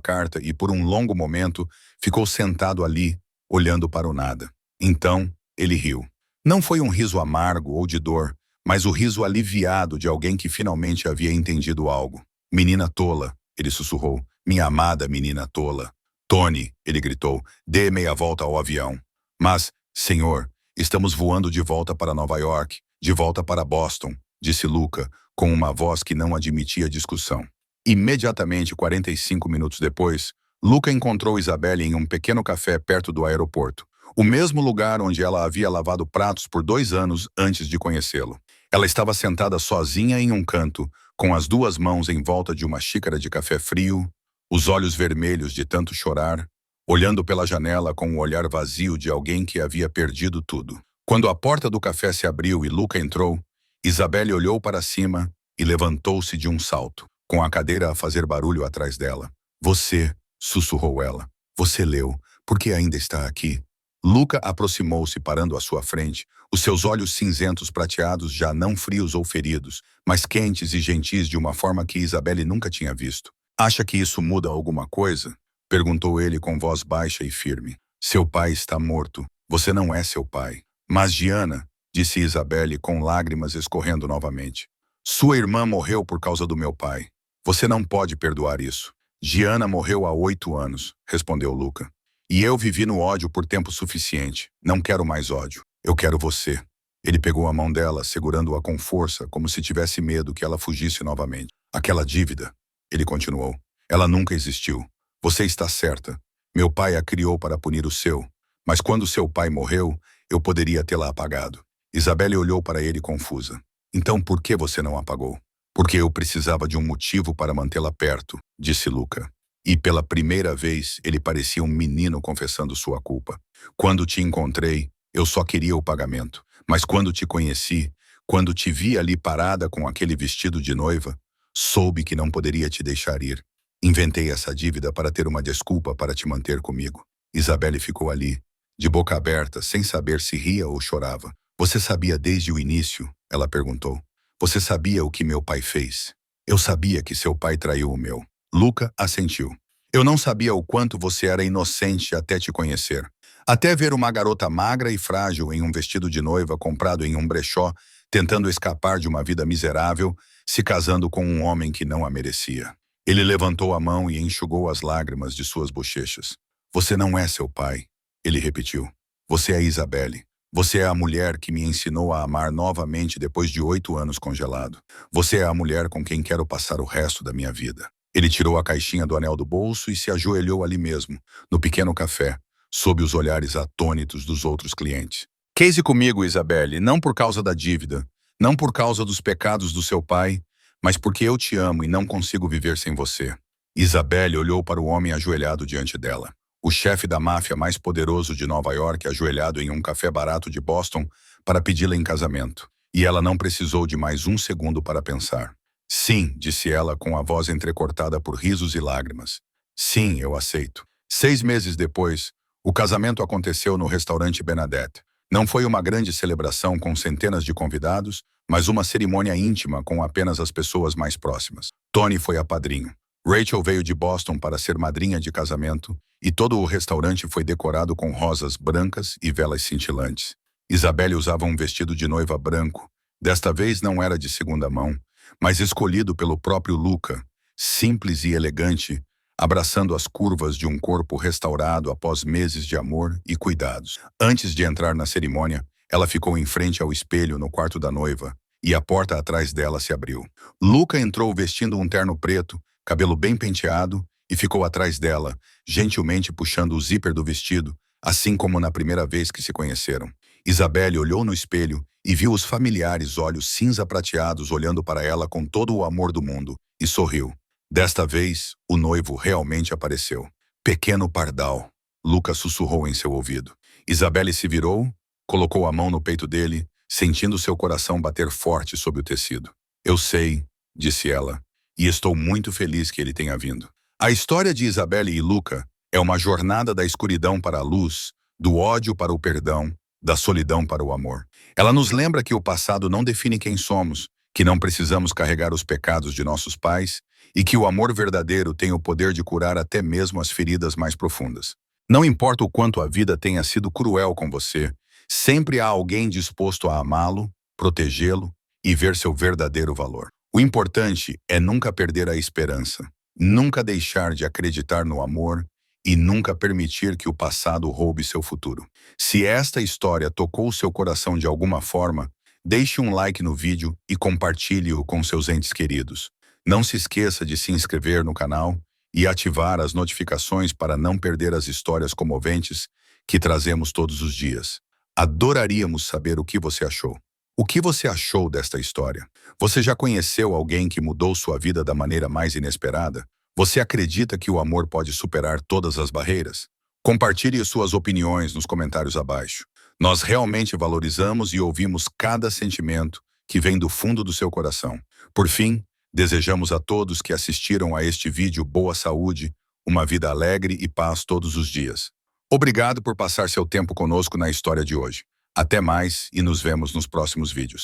carta e por um longo momento ficou sentado ali, olhando para o nada. Então, ele riu. Não foi um riso amargo ou de dor, mas o riso aliviado de alguém que finalmente havia entendido algo. Menina tola, ele sussurrou. Minha amada menina tola. Tony, ele gritou, dê meia volta ao avião. Mas, senhor, estamos voando de volta para Nova York, de volta para Boston, disse Luca, com uma voz que não admitia discussão. Imediatamente, 45 minutos depois, Luca encontrou Isabelle em um pequeno café perto do aeroporto, o mesmo lugar onde ela havia lavado pratos por 2 anos antes de conhecê-lo. Ela estava sentada sozinha em um canto, com as 2 mãos em volta de uma xícara de café frio, os olhos vermelhos de tanto chorar, olhando pela janela com o olhar vazio de alguém que havia perdido tudo. Quando a porta do café se abriu e Luca entrou, Isabelle olhou para cima e levantou-se de um salto, com a cadeira a fazer barulho atrás dela. Você, sussurrou ela, você leu, por que ainda está aqui? Luca aproximou-se parando à sua frente, os seus olhos cinzentos prateados já não frios ou feridos, mas quentes e gentis de uma forma que Isabelle nunca tinha visto. Acha que isso muda alguma coisa? Perguntou ele com voz baixa e firme. Seu pai está morto. Você não é seu pai. Mas Diana, disse Isabelle com lágrimas escorrendo novamente. Sua irmã morreu por causa do meu pai. Você não pode perdoar isso. Diana morreu há 8 anos, respondeu Luca. E eu vivi no ódio por tempo suficiente. Não quero mais ódio. Eu quero você. Ele pegou a mão dela, segurando-a com força, como se tivesse medo que ela fugisse novamente. Aquela dívida, ele continuou. Ela nunca existiu. Você está certa. Meu pai a criou para punir o seu. Mas quando seu pai morreu, eu poderia tê-la apagado. Isabelle olhou para ele confusa. Então por que você não apagou? Porque eu precisava de um motivo para mantê-la perto, disse Luca. E pela primeira vez, ele parecia um menino confessando sua culpa. Quando te encontrei, eu só queria o pagamento. Mas quando te conheci, quando te vi ali parada com aquele vestido de noiva, soube que não poderia te deixar ir. Inventei essa dívida para ter uma desculpa para te manter comigo. Isabelle ficou ali, de boca aberta, sem saber se ria ou chorava. Você sabia desde o início? Ela perguntou. Você sabia o que meu pai fez? Eu sabia que seu pai traiu o meu. Luca assentiu. Eu não sabia o quanto você era inocente até te conhecer. Até ver uma garota magra e frágil em um vestido de noiva comprado em um brechó, tentando escapar de uma vida miserável, se casando com um homem que não a merecia. Ele levantou a mão e enxugou as lágrimas de suas bochechas. Você não é seu pai, ele repetiu. Você é Isabelle. Você é a mulher que me ensinou a amar novamente depois de 8 anos congelado. Você é a mulher com quem quero passar o resto da minha vida. Ele tirou a caixinha do anel do bolso e se ajoelhou ali mesmo, no pequeno café, sob os olhares atônitos dos outros clientes. Case comigo, Isabelle, não por causa da dívida, não por causa dos pecados do seu pai, mas porque eu te amo e não consigo viver sem você. Isabelle olhou para o homem ajoelhado diante dela. O chefe da máfia mais poderoso de Nova York ajoelhado em um café barato de Boston para pedi-la em casamento. E ela não precisou de mais um segundo para pensar. Sim, disse ela com a voz entrecortada por risos e lágrimas. Sim, eu aceito. 6 meses depois, o casamento aconteceu no restaurante Bernadette. Não foi uma grande celebração com centenas de convidados, mas uma cerimônia íntima com apenas as pessoas mais próximas. Tony foi a padrinho. Rachel veio de Boston para ser madrinha de casamento e todo o restaurante foi decorado com rosas brancas e velas cintilantes. Isabelle usava um vestido de noiva branco. Desta vez não era de segunda mão, mas escolhido pelo próprio Luca, simples e elegante, abraçando as curvas de um corpo restaurado após meses de amor e cuidados. Antes de entrar na cerimônia, ela ficou em frente ao espelho no quarto da noiva e a porta atrás dela se abriu. Luca entrou vestindo um terno preto, cabelo bem penteado, e ficou atrás dela, gentilmente puxando o zíper do vestido, assim como na primeira vez que se conheceram. Isabelle olhou no espelho e viu os familiares olhos cinza prateados olhando para ela com todo o amor do mundo, e sorriu. Desta vez, o noivo realmente apareceu. Pequeno pardal, Luca sussurrou em seu ouvido. Isabelle se virou, colocou a mão no peito dele, sentindo seu coração bater forte sob o tecido. Eu sei, disse ela, e estou muito feliz que ele tenha vindo. A história de Isabelle e Luca é uma jornada da escuridão para a luz, do ódio para o perdão, da solidão para o amor. Ela nos lembra que o passado não define quem somos, que não precisamos carregar os pecados de nossos pais e que o amor verdadeiro tem o poder de curar até mesmo as feridas mais profundas. Não importa o quanto a vida tenha sido cruel com você, sempre há alguém disposto a amá-lo, protegê-lo e ver seu verdadeiro valor. O importante é nunca perder a esperança, nunca deixar de acreditar no amor e nunca permitir que o passado roube seu futuro. Se esta história tocou seu coração de alguma forma, deixe um like no vídeo e compartilhe-o com seus entes queridos. Não se esqueça de se inscrever no canal e ativar as notificações para não perder as histórias comoventes que trazemos todos os dias. Adoraríamos saber o que você achou. O que você achou desta história? Você já conheceu alguém que mudou sua vida da maneira mais inesperada? Você acredita que o amor pode superar todas as barreiras? Compartilhe suas opiniões nos comentários abaixo. Nós realmente valorizamos e ouvimos cada sentimento que vem do fundo do seu coração. Por fim, desejamos a todos que assistiram a este vídeo boa saúde, uma vida alegre e paz todos os dias. Obrigado por passar seu tempo conosco na história de hoje. Até mais e nos vemos nos próximos vídeos.